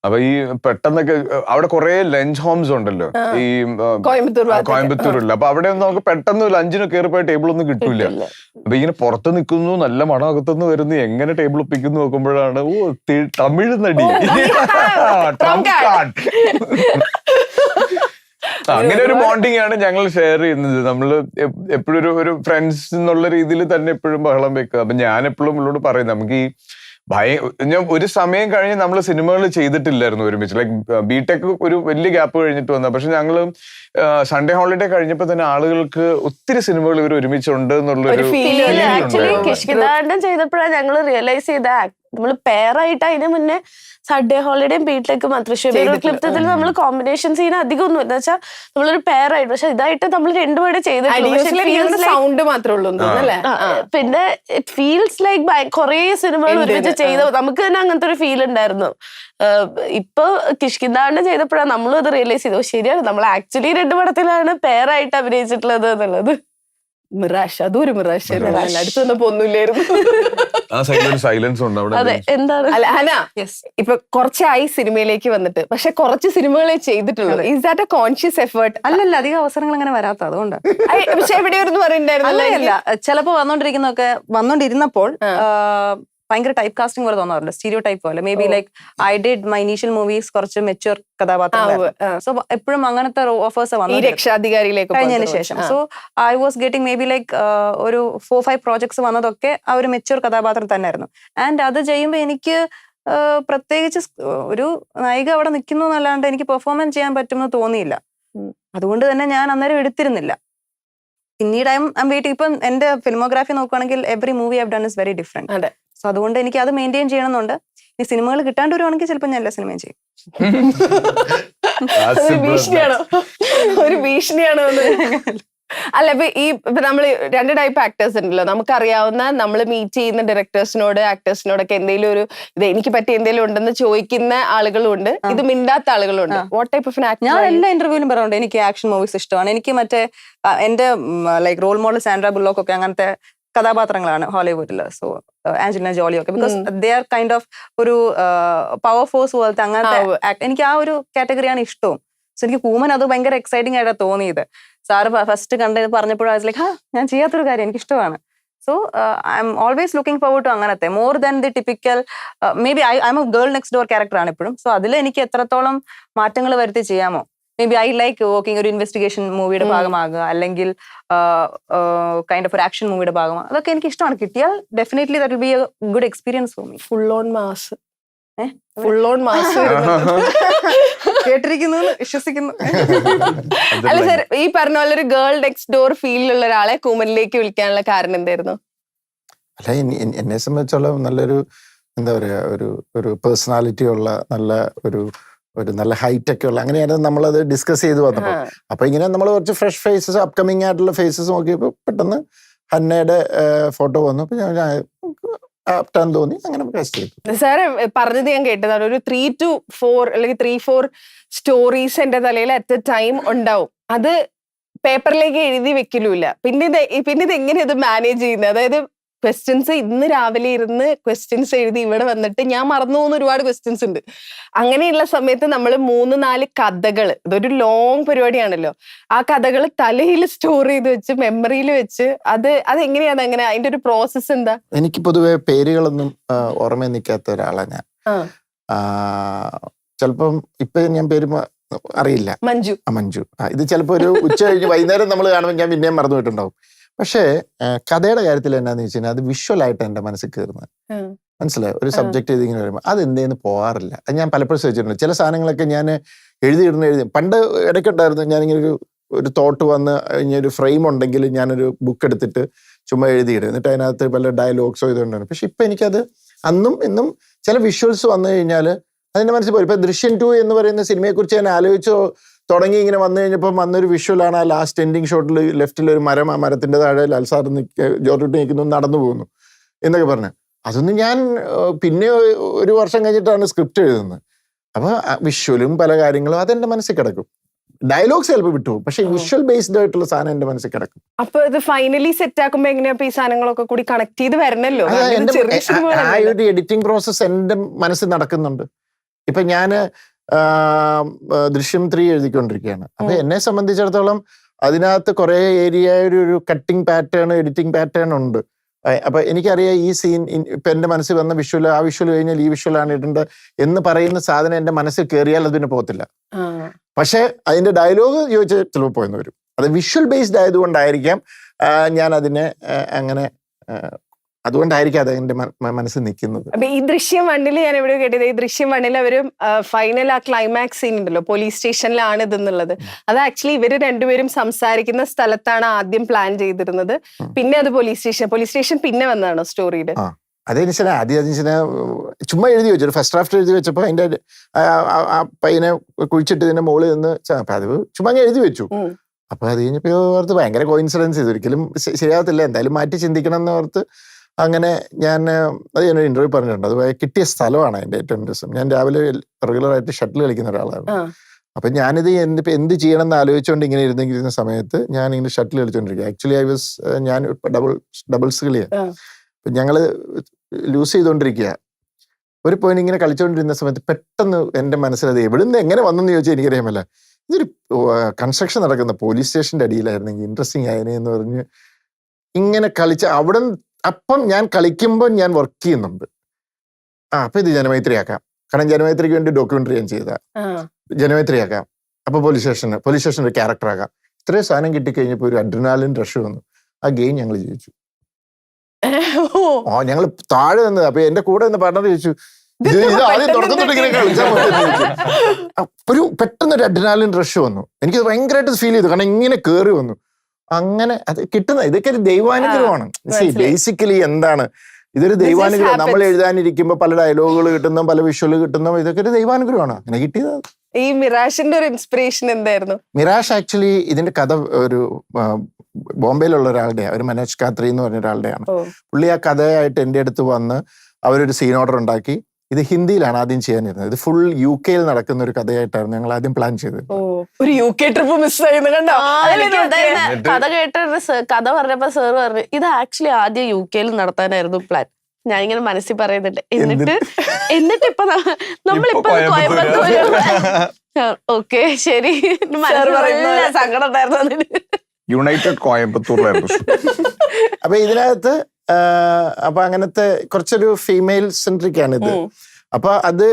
അപ്പൊ ഈ പെട്ടെന്നൊക്കെ അവിടെ കുറെ ലഞ്ച് ഹോംസ് ഉണ്ടല്ലോ ഈ കോയമ്പത്തൂരിൽ. അപ്പൊ അവിടെ ഒന്നും നമുക്ക് പെട്ടെന്ന് ലഞ്ചിന് കയറിപ്പോയ ടേബിൾ ഒന്നും കിട്ടൂല. അപ്പൊ ഇങ്ങനെ പുറത്ത് നിൽക്കുന്നു, നല്ല മണം അകത്തുനിന്ന് വരുന്നു, എങ്ങനെ ടേബിൾ ഒപ്പിക്കുന്നു നോക്കുമ്പോഴാണ് തമിഴ് നടി. അങ്ങനെ ഒരു ബോണ്ടിങ് ആണ് ഞങ്ങൾ ഷെയർ ചെയ്യുന്നത്. നമ്മള് എപ്പോഴും ഒരു ഫ്രണ്ട്സ് എന്നുള്ള രീതിയിൽ തന്നെ എപ്പോഴും ബഹളം വെക്കുക. അപ്പൊ ഞാൻ എപ്പോഴും ഉള്ളോട് പറയും, നമുക്ക് ഈ ഞാൻ ഒരു സമയം കഴിഞ്ഞ് നമ്മൾ സിനിമകൾ ചെയ്തിട്ടില്ലായിരുന്നു ഒരുമിച്ച്. ലൈക് ബിടെക് ഒരു വലിയ ഗ്യാപ്പ് കഴിഞ്ഞിട്ട് വന്ന, പക്ഷെ ഞങ്ങള് സൺഡേ ഹോളിഡേ കഴിഞ്ഞപ്പോ തന്നെ ആളുകൾക്ക് ഒത്തിരി സിനിമകൾ ഇവർ ഒരുമിച്ചുണ്ട് എന്നുള്ളൊരു ചെയ്തപ്പോഴാണ് ഞങ്ങൾ റിയലൈസ് ചെയ്ത നമ്മൾ പെയറായിട്ട് അതിന് മുന്നേ സൺഡേ ഹോളിഡേയും ബിടെക്കും ക്ലിപ്തത്തിൽ നമ്മൾ കോമ്പിനേഷൻ സീൻ അധികം ഒന്നും എന്താ വെച്ചാൽ നമ്മളൊരു പെയറായിട്ട്, പക്ഷെ ഇതായിട്ട് നമ്മൾ രണ്ടുപേരും ചെയ്തിട്ടുണ്ട്. സൗണ്ട് മാത്രമേ ഉള്ളൂ. പിന്നെ ഇറ്റ് ഫീൽസ് ലൈക്ക് കുറെ സിനിമകൾ ഒരുമിച്ച് ചെയ്ത നമുക്ക് തന്നെ അങ്ങനത്തെ ഒരു ഫീൽ ഉണ്ടായിരുന്നു. ഇപ്പൊ കിഷ്കിന്താണ്ട് ചെയ്തപ്പോഴാണ് നമ്മളും അത് റിയലൈസ് ചെയ്തു, ശരിയാണ് നമ്മൾ ആക്ച്വലി 2 പടത്തിലാണ് പെയറായിട്ട് അഭിനയിച്ചിട്ടുള്ളത് എന്നുള്ളത്. മിറാഷ്, അതൊരു മിറാഷ് അടുത്ത് വന്നപ്പോ ഒന്നുമില്ലായിരുന്നു. സൈലൻസ് ഉണ്ട് അവിടെ. അതെ, എന്താണ് അല്ല ഹന, ഇപ്പൊ കുറച്ചായി സിനിമയിലേക്ക് വന്നിട്ട്, പക്ഷെ കുറച്ച് സിനിമകളെ ചെയ്തിട്ടുള്ളൂ. Is that A conscious effort? അല്ലല്ല, അധികം അവസരങ്ങൾ അങ്ങനെ വരാത്ത, അതുകൊണ്ട്. പക്ഷെ എവിടെയായിരുന്നു പറയുന്നുണ്ടായിരുന്നല്ലോ. ചിലപ്പോ വന്നോണ്ടിരുന്നപ്പോൾ ഭയങ്കര ടൈപ്പ് കാസ്റ്റിംഗ് പോലെ തോന്നാറുണ്ട്, സ്റ്റീരിയോ ടൈപ്പ് പോലെ. May be like I did my initial movies കുറച്ച് മെച്യൂർ കഥാപാത്രം. സോ എപ്പോഴും അങ്ങനത്തെ ഓഫേഴ്സ് വന്നു കഴിഞ്ഞതിന് ശേഷം. So I was getting may be like ഒരു 4-5 പ്രോജക്ട്സ് വന്നതൊക്കെ ആ ഒരു മെച്യൂർ കഥാപാത്രം തന്നെയായിരുന്നു. ആൻഡ് അത് ചെയ്യുമ്പോൾ എനിക്ക് പ്രത്യേകിച്ച് ഒരു നായിക അവിടെ നിൽക്കുന്നു എന്നല്ലാണ്ട് എനിക്ക് പെർഫോമൻസ് ചെയ്യാൻ പറ്റുമെന്ന് തോന്നിയില്ല. അതുകൊണ്ട് തന്നെ ഞാൻ അന്നേരം എടുത്തിരുന്നില്ല. പിന്നീട് ഐ എം വെയിറ്റിംഗ്. ഇപ്പം എന്റെ ഫിലിമോഗ്രാഫി നോക്കുകയാണെങ്കിൽ every movie I have done is very different. So അതുകൊണ്ട് എനിക്ക് അത് മെയിൻറ്റെയിൻ ചെയ്യണമെന്നുണ്ട്. ഈ സിനിമകൾ കിട്ടാണ്ട് വരുവാണെങ്കിൽ ചിലപ്പോൾ ഞാൻ എല്ലാ സിനിമയും ചെയ്യും. ഒരു ഭീഷണിയാണോ? അല്ല ഇപ്പൊ നമ്മള് 2 ടൈപ്പ് ആക്ടേഴ്സ് ഉണ്ടല്ലോ, നമുക്കറിയാവുന്ന നമ്മൾ മീറ്റ് ചെയ്യുന്ന ഡയറക്ടേഴ്സിനോട് ആക്ടേഴ്സിനോടൊക്കെ എന്തെങ്കിലും ഒരു ഇത് എനിക്ക് പറ്റിയ എന്തെങ്കിലും ഉണ്ടെന്ന് ചോദിക്കുന്ന ആളുകളും ഉണ്ട്, ഇത് മിണ്ടാത്ത ആളുകളുണ്ട്. What type of actor? ഞാൻ എല്ലാ ഇന്റർവ്യൂവിലും പറയുന്നുണ്ട് എനിക്ക് ആക്ഷൻ മൂവീസ് ഇഷ്ടമാണ്. എനിക്ക് മറ്റേ എന്റെ like role model Sandra Bullock ഒക്കെ അങ്ങനത്തെ കഥാപാത്രങ്ങളാണ് ഹോളിവുഡിൽ. സോ ആഞ്ചലിന ജോളി ഒക്കെ, because they are kind of ഒരു പവർ ഫോഴ്സ് പോലത്തെ അങ്ങനത്തെ എനിക്ക് ആ ഒരു കാറ്റഗറിയാണ് ഇഷ്ടവും. സോ എനിക്ക് കൂമൻ അത് ഭയങ്കര എക്സൈറ്റിംഗ് ആയിട്ടാണ് തോന്നിയത്. സാറ് ഫസ്റ്റ് കണ്ടത് പറഞ്ഞപ്പോഴും ലൈക്ക് ഞാൻ ചെയ്യാത്തൊരു കാര്യം എനിക്ക് ഇഷ്ടമാണ്. So I'm always looking forward to അങ്ങനത്തെ more than the typical maybe I'm a girl next door ക്യാരക്ടറാണ് ഇപ്പോഴും. സോ അതിൽ എനിക്ക് എത്രത്തോളം മാറ്റങ്ങൾ വരുത്തി ചെയ്യാമോ, maybe I like working ഒരു ഇൻവെസ്റ്റിഗേഷൻ മൂവിയുടെ ഭാഗമാകുക, അല്ലെങ്കിൽ കൈൻഡ് ഓഫ് ഒരു ആക്ഷൻ മൂവിയുടെ ഭാഗമാകുക, അതൊക്കെ എനിക്ക് ഇഷ്ടമാണ്. കിട്ടിയാൽ definitely that will be A good experience for me. Full on mass, full on mass കേട്ടിരിക്കുന്നു, വിശ്വസിക്കുന്നു. അല്ല സർ, ഈ പറഞ്ഞ പോലെ ഒരു ഗേൾ നെക്സ്റ്റ് ഡോർ ഫീലിലുള്ള ഒരാളെ കൂമനിലേക്ക് വിളിക്കാനുള്ള കാരണം എന്തായിരുന്നു? അല്ല, എന്നെ സംബന്ധിച്ചോളം നല്ലൊരു എന്താ പറയാ, ഒരു പേഴ്സണാലിറ്റി ഉള്ള ഒരു നല്ല ഹൈറ്റ് ഒക്കെ ഉള്ള, അങ്ങനെയാണ് നമ്മളത് ഡിസ്കസ് ചെയ്ത് വന്നപ്പോൾ. അപ്പൊ ഇങ്ങനെ നമ്മൾ കുറച്ച് ഫ്രഷ് ഫേസസ്, അപ്കമിങ് ആയിട്ടുള്ള ഫേസസ് നോക്കിയപ്പോൾ പെട്ടെന്ന് ഹന്നയുടെ ഫോട്ടോ വന്നു. അപ്പൊ ഞാൻ ആപ്റ്റാന്ന് തോന്നി, അങ്ങനെ കാസ്റ്റ് ചെയ്തു. സാറ് പറഞ്ഞത് ഞാൻ കേട്ടതാണ്, ഒരു 3 to 4 അല്ലെങ്കിൽ 3-4 സ്റ്റോറീസ് എന്റെ തലയിൽ അറ്റ് എ ടൈം ഉണ്ടാവും. അത് പേപ്പറിലേക്ക് എഴുതി വെക്കലുമില്ല. പിന്നെ ഇത് എങ്ങനെ ഇത് മാനേജ് ചെയ്യുന്നത്? അതായത് ക്വസ്റ്റ്യൻസ് ഇന്ന് രാവിലെ ഇരുന്ന് ക്വസ്റ്റ്യൻസ് എഴുതി ഇവിടെ വന്നിട്ട് ഞാൻ മറന്നു പോകുന്ന ഒരുപാട് ക്വസ്റ്റ്യൻസ് ഉണ്ട്. അങ്ങനെയുള്ള സമയത്ത് നമ്മൾ 3-4 കഥകൾ, ഇതൊരു ലോങ് പരിപാടിയാണല്ലോ, ആ കഥകൾ തലയിൽ സ്റ്റോർ ചെയ്ത് വെച്ച് മെമ്മറിയിൽ വെച്ച് അതെങ്ങനെയാണ്? അങ്ങനെ അതിന്റെ ഒരു പ്രോസസ്സ് എന്താ? എനിക്ക് പൊതുവെ പേരുകളൊന്നും ഓർമ്മ നിൽക്കാത്ത ഒരാളാണ് ഞാൻ. ചിലപ്പം ഇപ്പൊ ഞാൻ പേര് അറിയില്ല. മഞ്ജു. ഇത് ചിലപ്പോ ഒരു ഉച്ച കഴിഞ്ഞ് വൈകുന്നേരം നമ്മൾ കാണുമ്പോൾ ഞാൻ പിന്നെയും മറന്നു പോയിട്ടുണ്ടാവും. പക്ഷേ കഥയുടെ കാര്യത്തിൽ എന്നാന്ന് വെച്ച് കഴിഞ്ഞാൽ അത് വിഷ്വലായിട്ട് എൻ്റെ മനസ്സിൽ കയറുന്നത്. മനസ്സിലായോ? ഒരു സബ്ജക്ട് ചെയ്ത് ഇങ്ങനെ വരുമ്പോൾ അത് എന്തേന്ന് പോകാറില്ല. അത് ഞാൻ പലപ്പോഴും ശ്രദ്ധിച്ചിട്ടുണ്ട്. ചില സാധനങ്ങളൊക്കെ ഞാൻ എഴുതി പണ്ട് ഇടയ്ക്കുണ്ടായിരുന്നു, ഞാനിങ്ങനെ ഒരു തോട്ട് വന്ന് ഒരു ഫ്രെയിം ഉണ്ടെങ്കിൽ ഞാനൊരു ബുക്ക് എടുത്തിട്ട് ചുമ്മാ എഴുതിയിടും, എന്നിട്ട് അതിനകത്ത് പല ഡയലോഗ്സോ ഇതുകൊണ്ടാണ്. പക്ഷെ ഇപ്പൊ എനിക്കത് അന്നും ഇന്നും ചില വിഷ്വൽസ് വന്നു കഴിഞ്ഞാൽ അതിന്റെ മനസ്സിൽ പോയി. ഇപ്പൊ ദൃശ്യം 2 എന്ന് പറയുന്ന സിനിമയെക്കുറിച്ച് ഞാൻ ആലോചിച്ചോ തുടങ്ങി ഇങ്ങനെ വന്നു കഴിഞ്ഞപ്പോൾ വന്നൊരു വിഷ്വലാണ് ആ ലാസ്റ്റ് എൻഡിങ് ഷോട്ടിൽ ലെഫ്റ്റിൽ ഒരു മരം, ആ മരത്തിന്റെ താഴെ ലാൽസാർ ജോർജ് നിൽക്കുന്നു, നടന്നു പോകുന്നു എന്നൊക്കെ പറഞ്ഞു. അതൊന്നും ഞാൻ പിന്നെ ഒരു വർഷം കഴിഞ്ഞിട്ടാണ് സ്ക്രിപ്റ്റ് എഴുതുന്നത്. അപ്പൊ വിഷ്വലും പല കാര്യങ്ങളും അതെന്റെ മനസ്സിൽ കിടക്കും. ഡയലോഗ്സ് ചിലപ്പോൾ വിട്ടു, പക്ഷെ വിഷ്വൽ ബേസ്ഡ് ആയിട്ടുള്ള സാധനം എന്റെ മനസ്സിൽ കിടക്കും. അപ്പൊ ഇത് ഫൈനലി സെറ്റ് ആക്കുമ്പോ എങ്ങനെയാ ഈ സാധനങ്ങളൊക്കെ കൂടി കണക്ട് ചെയ്ത് വരണല്ലോ? ആ ഒരു എഡിറ്റിംഗ് പ്രോസസ് എന്റെ മനസ്സിൽ നടക്കുന്നുണ്ട്. ഇപ്പൊ ഞാന് ദൃശ്യം 3 എഴുതിക്കൊണ്ടിരിക്കുകയാണ്. അപ്പൊ എന്നെ സംബന്ധിച്ചിടത്തോളം അതിനകത്ത് കുറെ ഏരിയ ഒരു കട്ടിങ് പാറ്റേൺ, എഡിറ്റിംഗ് പാറ്റേൺ ഉണ്ട്. അപ്പൊ എനിക്കറിയാം ഈ സീൻ ഇപ്പൊ എന്റെ മനസ്സിൽ വന്ന വിഷ്വൽ, ആ വിഷ്വൽ കഴിഞ്ഞാൽ ഈ വിഷ്വലാണ് ഇടേണ്ടത് എന്ന് പറയുന്ന സാധനം എന്റെ മനസ്സിൽ കയറിയാൽ അത് പിന്നെ പോകത്തില്ല. പക്ഷെ അതിന്റെ ഡയലോഗ് ചോദിച്ചാൽ ചിലപ്പോൾ പോയെന്ന് വരും. അത് വിഷ്വൽ ബേസ്ഡ് ആയതുകൊണ്ടായിരിക്കാം ഞാൻ അതിനെ അങ്ങനെ അതുകൊണ്ടായിരിക്കും അത് എന്റെ മനസ്സിൽ നിൽക്കുന്നത്. അപ്പൊ ഈ ദൃശ്യം 1 ഞാൻ എവിടെയോ കേട്ടത്, ഈ ദൃശ്യം 1 അവര് ഫൈനൽ ആ ക്ലൈമാക്സ് സീൻ ഉണ്ടല്ലോ, പോലീസ് സ്റ്റേഷനിലാണ് ഇതെന്നുള്ളത്. അത് ആക്ച്വലി ഇവര് രണ്ടുപേരും സംസാരിക്കുന്ന സ്ഥലത്താണ് ആദ്യം പ്ലാൻ ചെയ്തിരുന്നത്. പിന്നെ അത് പോലീസ് സ്റ്റേഷൻ പിന്നെ വന്നതാണോ സ്റ്റോറിയുടെ? അതെനിച്ചാൽ ആദ്യം ചുമ്മാ എഴുതി വെച്ചു, ഫസ്റ്റ് ഡ്രാഫ്റ്റ് എഴുതി വെച്ചപ്പോ അതിന്റെ പയ്യനെ കുഴിച്ചിട്ട് ഇതിന്റെ മുകളിൽ നിന്ന് അത് ചുമ്മാ എഴുതി വെച്ചു. അപ്പൊ അത് കഴിഞ്ഞപ്പോ ഓർത്ത് ഭയങ്കര കോയിൻസിഡൻസ് ചെയ്തു, ഒരിക്കലും ശരിയാവത്തില്ല, എന്തായാലും മാറ്റി ചിന്തിക്കണം എന്ന് ഓർത്ത് അങ്ങനെ അത് ഞാനൊരു ഇന്റർവ്യൂ പറഞ്ഞിട്ടുണ്ട്. അത് കിട്ടിയ സ്ഥലമാണ് അതിന്റെ ഏറ്റവും രസം. ഞാൻ രാവിലെ റെഗുലറായിട്ട് ഷട്ടിൽ കളിക്കുന്ന ഒരാളാണ്. അപ്പൊ ഞാനിത് എന്ത് ചെയ്യണം എന്ന് ആലോചിച്ചുകൊണ്ട് ഇങ്ങനെ ഇരുന്ന സമയത്ത് ഞാൻ ഇങ്ങനെ ഷട്ടിൽ കളിച്ചോണ്ടിരിക്കുക. ആക്ച്വലി ഞാൻ ഡബിൾസ് കളിയാണ്. അപ്പൊ ഞങ്ങള് ലൂസ് ചെയ്തോണ്ടിരിക്കുക. ഒരു പോയിന്റ് ഇങ്ങനെ കളിച്ചോണ്ടിരുന്ന സമയത്ത് പെട്ടെന്ന് എന്റെ മനസ്സിലത് എവിടുന്ന് എങ്ങനെ വന്നെന്ന് ചോദിച്ചാൽ എനിക്കറിയാമല്ല. ഇതൊരു കൺസ്ട്രക്ഷൻ നടക്കുന്ന പോലീസ് സ്റ്റേഷന്റെ അടിയിലായിരുന്നെങ്കിൽ ഇൻട്രസ്റ്റിംഗ് ആയതിനെ എന്ന് പറഞ്ഞ് ഇങ്ങനെ കളിച്ച അവിടെ. അപ്പം ഞാൻ കളിക്കുമ്പോൾ ഞാൻ വർക്ക് ചെയ്യുന്നുണ്ട്. അപ്പൊ ഇത് ജനമൈത്രിയാക്കാം, കാരണം ജനമൈത്രിക്ക് വേണ്ടി ഡോക്യുമെന്ററി ഞാൻ ചെയ്ത ജനമൈത്രിയാക്കാം. അപ്പൊ പോലീസ് സ്റ്റേഷൻ ഒരു ക്യാരക്ടർ ആകാം. ഇത്രയും സാധനം കിട്ടിക്കഴിഞ്ഞപ്പോ ഒരു അഡ്രിനാലിൻ റഷ് വന്നു. ആ ഗെയിം ഞങ്ങൾ ജയിച്ചു. ഞങ്ങൾ താഴെ നിന്നത്. അപ്പൊ എന്റെ കൂടെ നിന്ന് പാർട്ണർ ചോദിച്ചു, ഇത് ആദ്യം തുടക്കത്തോട്ട് ഇങ്ങനെ കളിച്ചാൽ ഒരു പെട്ടെന്നൊരു അഡ്രിനാലിൻ റഷ് വന്നു. എനിക്കത് ഭയങ്കരമായിട്ട് ഫീൽ ചെയ്തു, കാരണം ഇങ്ങനെ കേറി വന്നു. അങ്ങനെ അത് കിട്ടുന്ന ഇതൊക്കെ ഒരു ദൈവാനുഗ്രഹമാണ്. ബേസിക്കലി എന്താണ് ഇതൊരു ദൈവാനുഗ്രഹം. happens. നമ്മൾ എഴുതാനിരിക്കുമ്പോൾ പല ഡയലോഗുകൾ കിട്ടുന്ന, പല വിഷ്വൽ കിട്ടുന്ന, ഇതൊക്കെ ഒരു ദൈവാനുഗ്രഹമാണ്. അങ്ങനെ കിട്ടിയത്. ഈ മിറാഷിന്റെ ഒരു ഇൻസ്പിറേഷൻ എന്തായിരുന്നു? മിറാഷ് ആക്ച്വലി ഇതിന്റെ കഥ ഒരു ബോംബെയിലുള്ള ഒരാളുടെയാണ്, ഒരു മനോജ് കാത്രി എന്ന് പറഞ്ഞ ഒരാളുടെയാണ്. പുള്ളി ആ കഥയായിട്ട് എൻ്റെ അടുത്ത് വന്ന് അവരൊരു സീൻ ഓർഡർ ഉണ്ടാക്കി. ഇത് ഹിന്ദിയിലാണ് ആദ്യം ചെയ്യാനിരുന്നത്. ഇത് ഫുൾ UK നടക്കുന്ന ഒരു കഥയായിട്ടായിരുന്നു ഞങ്ങൾ ആദ്യം പ്ലാൻ ചെയ്തത്. ഒരു UK ട്രിപ്പ് മിസ് ആയിരുന്നു കണ്ടോ? കഥ കേട്ട കഥ പറഞ്ഞപ്പോ സാർ പറഞ്ഞു ഇത് ആക്ച്വലി ആദ്യം UK നടത്താനായിരുന്നു പ്ലാൻ. ഞാനിങ്ങനെ മനസ്സിൽ പറയുന്നുണ്ട്. എന്നിട്ട് ഇപ്പൊ നമ്മളിപ്പോ കോയമ്പത്തൂര്. ഓക്കെ ശരി, സങ്കടം ഉണ്ടായിരുന്നു അതിന്. യുണൈറ്റഡ് കോയമ്പത്തൂരിലായിരുന്നു. അപ്പൊ ഇതിനകത്ത് അപ്പൊ അങ്ങനത്തെ കുറച്ചൊരു ഫീമെയിൽ സെൻട്രിക് ആണ് ഇത്. അപ്പൊ അത്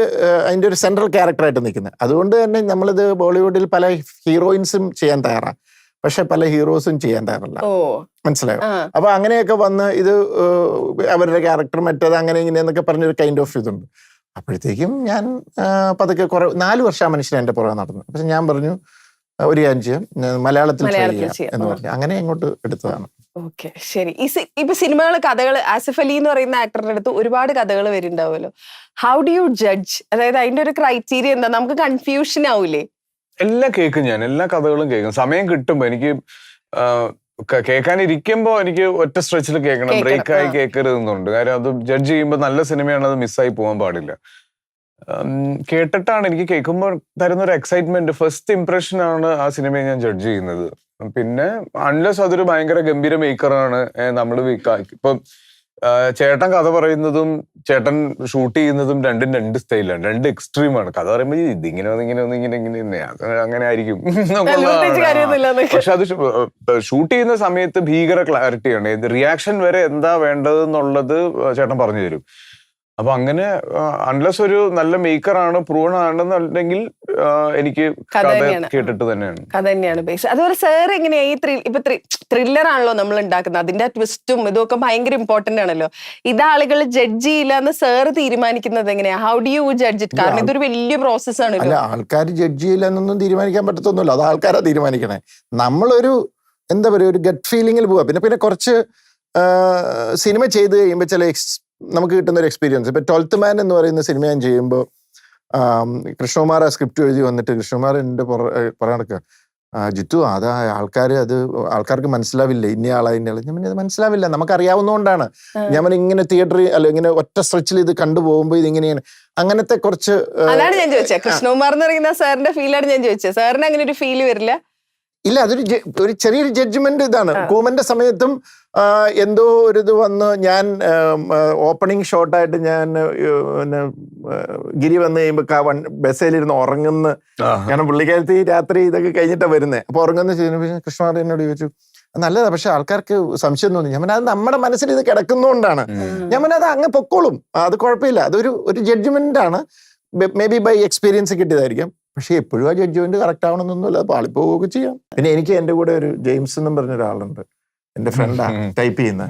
അതിന്റെ ഒരു സെൻട്രൽ ക്യാരക്ടറായിട്ട് നിൽക്കുന്നത്. അതുകൊണ്ട് തന്നെ നമ്മളിത് ബോളിവുഡിൽ പല ഹീറോയിൻസും ചെയ്യാൻ തയ്യാറാണ്, പക്ഷെ പല ഹീറോസും ചെയ്യാൻ തയ്യാറല്ല. മനസ്സിലായോ? അപ്പൊ അങ്ങനെയൊക്കെ വന്ന് ഇത് അവരുടെ ക്യാരക്ടർ മറ്റേത് അങ്ങനെ ഇങ്ങനെയെന്നൊക്കെ പറഞ്ഞൊരു കൈൻഡ് ഓഫ് ഇതുണ്ട്. അപ്പോഴത്തേക്കും ഞാൻ പതുക്കെ 4 വർഷം ആ മനുഷ്യൻ എന്റെ പുറകെ നടന്നു. പക്ഷെ ഞാൻ പറഞ്ഞു ഒരു കാര്യം ചെയ്യാം, മലയാളത്തിൽ എന്ന് പറഞ്ഞു. അങ്ങനെ അങ്ങോട്ട് എടുത്തതാണ്. ഓക്കെ ശരി. ഇപ്പൊ സിനിമകൾ കഥകൾ ആസിഫ് അലി എന്ന് പറയുന്ന ആക്ടറുടെ അടുത്ത് ഒരുപാട് കഥകൾ വരുന്നുണ്ടാവുമല്ലോ. How do you judge? അതായത് അതിന്റെ ഒരു ക്രൈറ്റീരിയ എന്താ? നമുക്ക് കൺഫ്യൂഷൻ ആവൂലേ? എല്ലാം കേൾക്കും ഞാൻ, എല്ലാ കഥകളും കേൾക്കും. സമയം കിട്ടുമ്പോ എനിക്ക് കേൾക്കാനിരിക്കുമ്പോ എനിക്ക് ഒറ്റ സ്ട്രെച്ചിൽ കേൾക്കണം, ബ്രേക്കായി കേൾക്കരുതെന്നുണ്ട്. കാര്യം അത് ജഡ്ജ് ചെയ്യുമ്പോൾ നല്ല സിനിമയാണ്, അത് മിസ്സായി പോകാൻ പാടില്ല. കേട്ടിട്ടാണ് എനിക്ക് കേൾക്കുമ്പോൾ തരുന്നൊരു എക്സൈറ്റ്മെന്റ്, ഫസ്റ്റ് ഇംപ്രഷൻ ആണ് ആ സിനിമയെ ഞാൻ ജഡ്ജ് ചെയ്യുന്നത്. പിന്നെ അൺലെസ് അതൊരു ഭയങ്കര ഗംഭീര മേക്കറാണ് നമ്മൾ ഇപ്പം ചേട്ടൻ കഥ പറയുന്നതും ചേട്ടൻ ഷൂട്ട് ചെയ്യുന്നതും രണ്ടും 2 സ്റ്റൈലാണ്, 2 എക്സ്ട്രീമാണ്. കഥ പറയുമ്പോൾ ഇതിങ്ങനെ അങ്ങനെ ആയിരിക്കും. പക്ഷെ അത് ഷൂട്ട് ചെയ്യുന്ന സമയത്ത് ഭീകര ക്ലാരിറ്റിയാണ്. റിയാക്ഷൻ വരെ എന്താ വേണ്ടതെന്നുള്ളത് ചേട്ടൻ പറഞ്ഞു തരും. അപ്പൊ അങ്ങനെ അൺലെസ് ഒരു നല്ല മേക്കറാണ്, പ്രൂവൺ ആണെന്നുണ്ടെങ്കിൽ എനിക്ക് കഥ കേട്ടിട്ട് തന്നെയാണ് ബേസ്. അതുപോലെ സാർ എങ്ങനെയാ ഈ ഇപ്പൊ ത്രില്ലർ ആണല്ലോ നമ്മൾ ഉണ്ടാക്കുന്നത്, അതിന്റെ ട്വിസ്റ്റും ഇതൊക്കെ ഭയങ്കര ഇമ്പോർട്ടന്റ് ആണല്ലോ. ഇതാളുകൾ ജഡ്ജ് ചെയ്യില്ല എന്ന് സാർ തീരുമാനിക്കുന്നത് എങ്ങനെയാ? How do you judge it? കാരണം ഇതൊരു വലിയ പ്രോസസ് ആണല്ലോ. ആൾക്കാർ ജഡ്ജ് ചെയ്യില്ല എന്നൊന്നും തീരുമാനിക്കാൻ പറ്റത്തൊന്നുമില്ല, അത് ആൾക്കാരാ തീരുമാനിക്കണേ. നമ്മളൊരു എന്താ പറയുക, ഒരു ഗട്ട് ഫീലിംഗിൽ പോവാ. പിന്നെ കുറച്ച് സിനിമ ചെയ്ത് കഴിയുമ്പോൾ ചില നമുക്ക് കിട്ടുന്ന ഒരു എക്സ്പീരിയൻസ്. ഇപ്പൊ 12th Man എന്ന് പറയുന്ന സിനിമ ഞാൻ ചെയ്യുമ്പോൾ കൃഷ്ണകുമാർ ആ സ്ക്രിപ്റ്റ് എഴുതി വന്നിട്ട് കൃഷ്ണകുമാർ എൻ്റെ പറയാനൊക്കെ ജിത്തു അത് ആൾക്കാർക്ക് മനസ്സിലാവില്ല, ഇന്ന ആളാ ഇന്ന ആള്. ഞാൻ പിന്നെ അത് മനസ്സിലാവില്ല, നമുക്കറിയാവുന്നതുകൊണ്ടാണ്. ഞാൻ ഇങ്ങനെ തിയേറ്ററിൽ അല്ല ഇങ്ങനെ ഒറ്റ സ്ട്രെച്ചിൽ ഇത് കണ്ടുപോകുമ്പോൾ ഇതിങ്ങനെയാണ്. അങ്ങനത്തെ കുറച്ച് അതാണ് ഞാൻ ചോദിച്ചത്. കൃഷ്ണകുമാർ എന്ന് പറയുന്ന സാറിന്റെ ഫീലാണ് ഞാൻ ചോദിച്ചത്. സാറിന് അങ്ങനെ ഒരു ഫീല് വരില്ല? ഇല്ല, അതൊരു ചെറിയൊരു ജഡ്ജ്മെന്റ് ഇതാണ്. കൂമന്റെ സമയത്തും എന്തോ ഒരു ഇത് വന്ന് ഞാൻ ഓപ്പണിംഗ് ഷോട്ടായിട്ട് ഞാൻ പിന്നെ ഗിരി വന്ന് കഴിയുമ്പോൾ ബസ്സിലിരുന്ന് ഉറങ്ങുന്ന, കാരണം പുള്ളിക്കാരത്തി രാത്രി ഇതൊക്കെ കഴിഞ്ഞിട്ടാണ് വരുന്നത്. അപ്പൊ ഉറങ്ങുന്ന കൃഷ്ണകുമാർ എന്നോട് ചോദിച്ചു നല്ലതാ, പക്ഷെ ആൾക്കാർക്ക് സംശയം തോന്നി. ഞാൻ അത് നമ്മുടെ മനസ്സിൽ ഇത് കിടക്കുന്നതുകൊണ്ടാണ്. ഞാൻ അത് അങ്ങ് പൊക്കോളും, അത് കുഴപ്പമില്ല. അതൊരു ജഡ്ജ്മെന്റ് ആണ്, മേ ബി ബൈ എക്സ്പീരിയൻസ് കിട്ടിയതായിരിക്കും. പക്ഷെ എപ്പോഴും ആ ജഡ്ജ്മെന്റ് കറക്റ്റ് ആവണമെന്നൊന്നുമില്ല, പാളിപ്പോവുകയൊക്കെ ചെയ്യാം. പിന്നെ എനിക്ക് എൻ്റെ കൂടെ ഒരു ജെയിംസ് എന്നും പറഞ്ഞ ഒരാളുണ്ട്, എന്റെ ഫ്രണ്ടാ ടൈപ്പ് ചെയ്യുന്ന.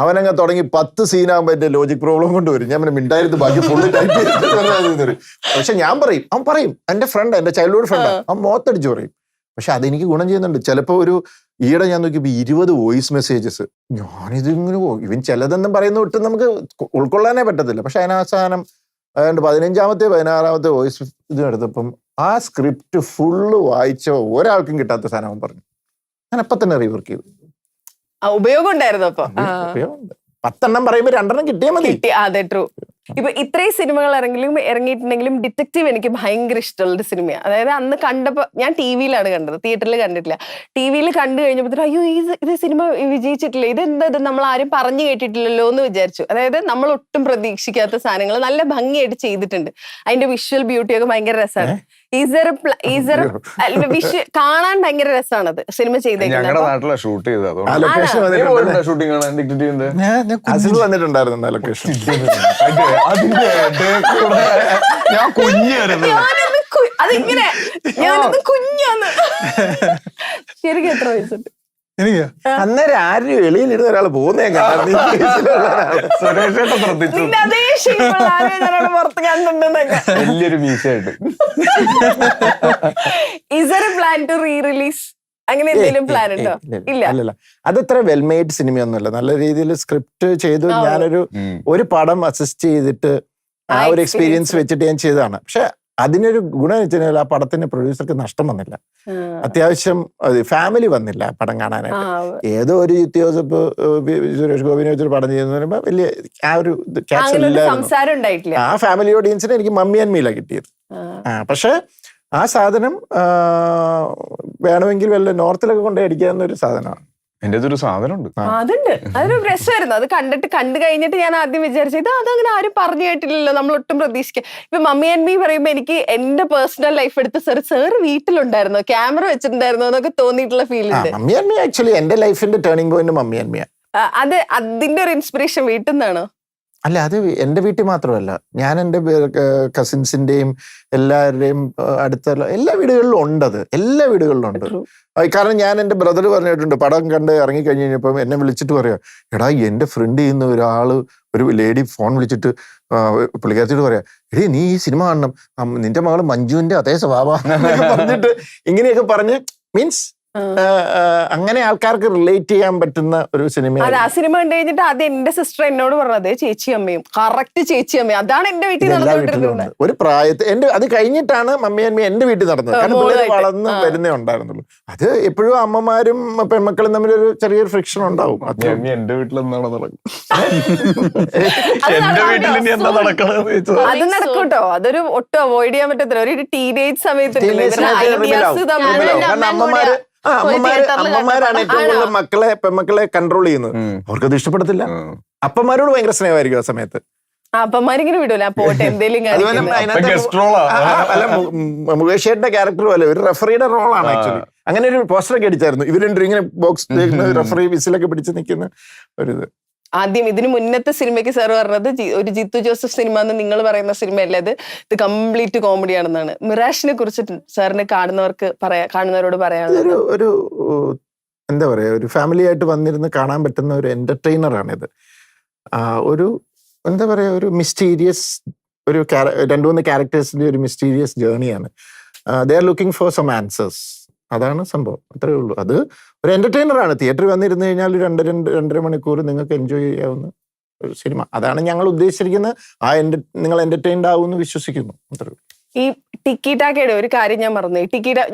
അവനങ്ങ് തുടങ്ങി 10 സീനാകുമ്പോ എന്റെ ലോജിക് പ്രോബ്ലം കൊണ്ടുവരും. ഞാൻ മിണ്ടായിരുന്നു, ബാക്കി ഫുള്ള് ടൈപ്പ് ചെയ്തിട്ട്. പക്ഷെ ഞാൻ പറയും, അവൻ പറയും, എന്റെ ഫ്രണ്ട്, എന്റെ ചൈൽഡ്ഹുഡ് ഫ്രണ്ടാ, അവൻ മോത്തടിച്ച് പറയും. പക്ഷെ അതെനിക്ക് ഗുണം ചെയ്യുന്നുണ്ട്. ചിലപ്പോ ഈയിടെ ഞാൻ നോക്കിയപ്പോ 20 വോയിസ് മെസ്സേജസ്. ഞാനിതിങ്ങനെ ഇവൻ ചിലതെന്നും പറയുന്ന വിട്ട് നമുക്ക് ഉൾക്കൊള്ളാനേ പറ്റത്തില്ല. പക്ഷെ അതിനവസാനം 15ാമത്തെ 16ാമത്തെ വോയിസ് ഇത് എടുത്തപ്പം ആ സ്ക്രിപ്റ്റ് ഫുള്ള് വായിച്ച ഒരാൾക്കും കിട്ടാത്ത സാധനം അവൻ പറഞ്ഞു. ഞാൻ അപ്പൊ തന്നെ റീവർക്ക് ചെയ്തു. ഉപയോഗം ഉണ്ടായിരുന്നു. അപ്പൊ 10 പറയുമ്പോ 2 കിട്ടിയാൽ മതി. അതെ, ട്രൂ. ഇപ്പൊ ഇത്രയും സിനിമകൾ ഇറങ്ങിയിട്ടുണ്ടെങ്കിലും ഡിറ്റക്റ്റീവ് എനിക്ക് ഭയങ്കര ഇഷ്ടമുള്ളൊരു സിനിമയാണ്. അതായത് അന്ന് കണ്ടപ്പോ ഞാൻ TV-യിലാണ് കണ്ടത്, തിയേറ്ററിൽ കണ്ടിട്ടില്ല. TV-യിൽ കണ്ടു കഴിഞ്ഞപ്പോ അയ്യോ ഇത് സിനിമ വിജയിച്ചിട്ടില്ല, ഇതെന്താ ഇത് നമ്മൾ ആരും പറഞ്ഞു കേട്ടിട്ടില്ലല്ലോ എന്ന് വിചാരിച്ചു. അതായത് നമ്മൾ ഒട്ടും പ്രതീക്ഷിക്കാത്ത സാധനങ്ങൾ നല്ല ഭംഗിയായിട്ട് ചെയ്തിട്ടുണ്ട്. അതിന്റെ വിഷ്വൽ ബ്യൂട്ടി ഒക്കെ ഭയങ്കര രസമാണ്. കാണാൻ ഭയങ്കര രസമാണത് സിനിമ ചെയ്തേക്കുന്നത്. ഞങ്ങളുടെ നാട്ടിലെ ഷൂട്ട് ചെയ്തത് ഷൂട്ടിംഗ് വന്നിട്ടുണ്ടായിരുന്നു ലൊക്കേഷൻ. ഞാൻ കുഞ്ഞായിരുന്നു, അതിങ്ങനെ ഞാനൊന്ന് കുഞ്ഞാന്ന്. ശരിക്കും എത്ര വയസ്സുണ്ട്? എനിക്ക് അന്നേരം ആരും വെളിയിലിരുന്ന ഒരാൾ പോകുന്നേ അതേ പുറത്ത് കണ്ടിട്ടുണ്ടെന്നൊക്കെ. വലിയൊരു മീശയായിട്ട്. Is there a plan to re-release? അങ്ങനെ എന്തെങ്കിലും പ്ലാൻ ഉണ്ടോ? ഇല്ല. അല്ലല്ല, അതത്ര വെൽമെയ്ഡ് സിനിമയൊന്നുമല്ല. നല്ല രീതിയിൽ സ്ക്രിപ്റ്റ് ചെയ്തു. ഞാനൊരു പടം അസിസ്റ്റ് ചെയ്തിട്ട് ആ ഒരു എക്സ്പീരിയൻസ് വെച്ചിട്ട് ഞാൻ ചെയ്തതാണ്. പക്ഷെ അതിനൊരു ഗുണം എന്ന് വെച്ചാൽ ആ പടത്തിന് പ്രൊഡ്യൂസർക്ക് നഷ്ടം വന്നില്ല. അത്യാവശ്യം ഫാമിലി വന്നില്ല പടം കാണാനായിട്ട്. ഏതോ ഒരു ജിത്തു ജോസഫ് സുരേഷ് ഗോപിനെ വെച്ചൊരു പടം ചെയ്യുന്ന പറയുമ്പോൾ വലിയ ആ ഒരു ക്യാച്ച് ഇല്ലായിരുന്നു. ആ ഫാമിലി ഓഡിയൻസിന് എനിക്ക് മമ്മി ആൻഡ് മീല കിട്ടിയത്. പക്ഷെ ആ സാധനം വേണമെങ്കിൽ വല്ല നോർത്തിലൊക്കെ കൊണ്ടേ അടിക്കാവുന്ന ഒരു സാധനമാണ്. എന്റെ ഒരു സാധനമുണ്ട്. അതുണ്ട്, അതൊരു രസമായിരുന്നു. അത് കണ്ടു കഴിഞ്ഞിട്ട് ഞാൻ ആദ്യം വിചാരിച്ചത് അതങ്ങനെ ആരും പറഞ്ഞു കേട്ടില്ലല്ലോ, നമ്മൾ ഒട്ടും പ്രതീക്ഷിക്കുക. ഇപ്പൊ മമ്മി ആൻഡ് മീ പറയുമ്പോ എനിക്ക് എന്റെ പേഴ്സണൽ ലൈഫ് എടുത്ത് സാർ വീട്ടിലുണ്ടായിരുന്നോ, ക്യാമറ വെച്ചിട്ടുണ്ടായിരുന്നോ എന്നൊക്കെ തോന്നിയിട്ടുള്ള ഫീൽ ഉണ്ട്. മമ്മി ആൻഡ് മീ ആക്ച്വലി എന്റെ ലൈഫിന്റെ turning point mummy and me. അത് അതിന്റെ ഒരു ഇൻസ്പിറേഷൻ വീട്ടിൽ നിന്നാണോ? അല്ല, അത് എൻ്റെ വീട്ടിൽ മാത്രമല്ല, ഞാൻ എൻ്റെ കസിൻസിന്റെയും എല്ലാവരുടെയും അടുത്തുള്ള എല്ലാ വീടുകളിലും ഉണ്ടത്. എല്ലാ വീടുകളിലും ഉണ്ട്. കാരണം ഞാൻ എൻ്റെ ബ്രദർ പറഞ്ഞിട്ടുണ്ട്, പടം കണ്ട് ഇറങ്ങിക്കഴിഞ്ഞ് കഴിഞ്ഞപ്പം എന്നെ വിളിച്ചിട്ട് പറയാ, എടാ എൻ്റെ ഫ്രണ്ട് ചെയ്യുന്ന ഒരു ലേഡി ഫോൺ വിളിച്ചിട്ട് പുള്ളിക്കാരത്തോട് പറയാ, എടീ നീ ഈ സിനിമ കാണണം, നിന്റെ മകള് മഞ്ജുവിന്റെ അതേ സ്വഭാവം പറഞ്ഞിട്ട് ഇങ്ങനെയൊക്കെ പറഞ്ഞ് മീൻസ് അങ്ങനെ ആൾക്കാർക്ക് റിലേറ്റ് ചെയ്യാൻ പറ്റുന്ന ഒരു സിനിമ. ആ സിനിമ കണ്ടു കഴിഞ്ഞിട്ട് ആദ്യം എന്റെ സിസ്റ്റർ എന്നോട് പറഞ്ഞത് ചേച്ചി അമ്മയും, കറക്റ്റ് ചേച്ചി അമ്മയും. അതാണ് എന്റെ വീട്ടിൽ നടന്നുകൊണ്ടിരുന്നത്. ഒരു പ്രായത്തിൽ അത് കഴിഞ്ഞിട്ടാണ് മമ്മി അമ്മ എന്റെ വീട്ടിൽ നടന്നത്. കാരണം പിള്ളേർ വളർന്ന് വരുന്നേ ഉണ്ടായിരുന്നുള്ളൂ. അത് എപ്പോഴും അമ്മമാരും പെൺമക്കളും തമ്മിലൊരു ചെറിയൊരു ഫ്രിക്ഷൻ ഉണ്ടാവും. എന്റെ വീട്ടിലെന്താണ് എന്റെ വീട്ടിൽ ഇനി എന്താ നടക്കണെന്ന് ചോദിച്ചത്. അത് നടക്കൂട്ടോ, അതൊരു ഒട്ടും അവോയ്ഡ് ചെയ്യാൻ പറ്റത്തില്ല. ഒരു ടീനേജ് സമയത്ത് അമ്മമാരാണ് ഏറ്റവും കൂടുതൽ പെൺമക്കളെ കൺട്രോൾ ചെയ്യുന്നത്. അവർക്കത് ഇഷ്ടപ്പെടത്തില്ല. അപ്പന്മാരോട് ഭയങ്കര സ്നേഹമായിരിക്കും ആ സമയത്ത്. അപ്പന്മാരിങ്ങനെ വിടൂല, പോട്ടെ എന്തേലും. അല്ല, മുകേഷ് ചേട്ടന്റെ ക്യാരക്ടറും അല്ല, ഒരു റെഫറിയുടെ റോളാണ് ആക്ച്വലി. അങ്ങനെ ഒരു പോസ്റ്ററൊക്കെ അടിച്ചായിരുന്നു. ഇവർ രണ്ടും ഇങ്ങനെ ബോക്സ് റെഫറി വിസിലൊക്കെ പിടിച്ച് നിൽക്കുന്ന ഒരു ഇത്. ആദ്യം ഇതിന് മുന്നത്തെ സിനിമയ്ക്ക് സാർ പറഞ്ഞത് ഒരു ജിത്തു ജോസഫ് സിനിമ എന്ന് നിങ്ങൾ പറയുന്ന സിനിമയല്ല, ഇത് കംപ്ലീറ്റ് കോമഡിയാണെന്നാണ്. മിറാഷിനെ കുറിച്ച് സാറിന് കാണുന്നവരോട് പറയാനുള്ളത് ഒരു എന്താ പറയാ, ഒരു ഫാമിലി ആയിട്ട് വന്നിരുന്ന് കാണാൻ പറ്റുന്ന ഒരു എന്റർടൈനറാണിത്. ഒരു എന്താ പറയാ, ഒരു മിസ്റ്റീരിയസ് ഒരു 2-3 ക്യാരക്ടേഴ്സിന്റെ ഒരു മിസ്റ്റീരിയസ് ജേർണിയാണ്. They are looking for some answers. അതാണ് സംഭവം, അത്രേ ഉള്ളൂ. അത് ഒരു എന്റർടൈനറാണ്. തിയേറ്ററിൽ വന്നിരുന്നു കഴിഞ്ഞാൽ 2-2.5 മണിക്കൂർ നിങ്ങൾക്ക് എൻജോയ് ചെയ്യാവുന്ന ഒരു സിനിമ. അതാണ് ഞങ്ങൾ ഉദ്ദേശിച്ചിരിക്കുന്നത്. നിങ്ങൾ എന്റർടൈൻഡ് ആവുമെന്ന് വിശ്വസിക്കുന്നു, അത്രേ ഉള്ളൂ. ഈ ടിക്കി ടാക്കയുടെ ഒരു കാര്യം ഞാൻ മറന്നു.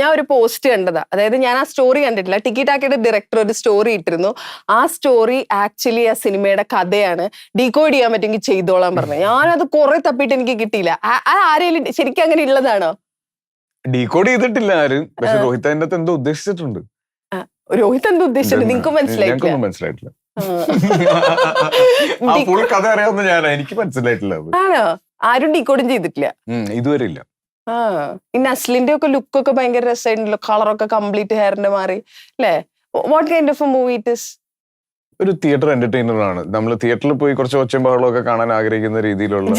ഞാൻ ഒരു പോസ്റ്റ് കണ്ടതാ, അതായത് ഞാൻ ആ സ്റ്റോറി കണ്ടിട്ടില്ല. ടിക്കി ടാക്കയുടെ ഡയറക്ടർ ഒരു സ്റ്റോറി ഇട്ടിരുന്നു. ആ സ്റ്റോറി ആക്ച്വലി ആ സിനിമയുടെ കഥയാണ്, ഡീകോഡ് ചെയ്യാൻ പറ്റുമെങ്കിൽ ചെയ്തോളാൻ പറഞ്ഞു. ഞാനത് കുറെ തപ്പിട്ട് എനിക്ക് കിട്ടിയില്ല. ആരെങ്കിലും ശരിക്കും അങ്ങനെ ഉള്ളതാണോ? ഡീകോഡ് ചെയ്തിട്ടില്ല ആരും, പക്ഷെ രോഹിത് അതിന്റെ അകത്ത് എന്തോ ഉദ്ദേശിച്ചിട്ടുണ്ട്. രോഹിത് എന്തോ ഉദ്ദേശിച്ചിട്ടുണ്ട്, നിങ്ങൾക്ക് മനസ്സിലായിട്ടില്ല? കഥ അറിയാവുന്ന എനിക്ക് മനസ്സിലായിട്ടില്ല. ആണോ? ആരും ഡീകോഡും ചെയ്തിട്ടില്ല ഇതുവരെ ഇല്ല. ഈ നസ്ലിന്റെ ഒക്കെ ലുക്കൊക്കെ ഭയങ്കര രസമായിട്ടുണ്ടല്ലോ, കളറൊക്കെ കംപ്ലീറ്റ് ഹെയറിന്റെ മാറി അല്ലേ? What kind of A movie it is? ഒരു തിയേറ്റർ എന്റർടൈനർ ആണ്. നമ്മൾ തിയേറ്ററിൽ പോയി കുറച്ച് ഒച്ചയും ബഹളമൊക്കെ കാണാൻ ആഗ്രഹിക്കുന്ന രീതിയിലുള്ള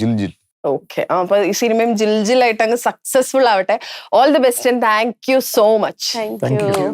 ജിൽ. ഓക്കെ, അപ്പൊ ഈ സിനിമയും ജിൽജിലായിട്ട് അങ്ങ് സക്സസ്ഫുൾ ആവട്ടെ. All the best and thank you so much. Thank you.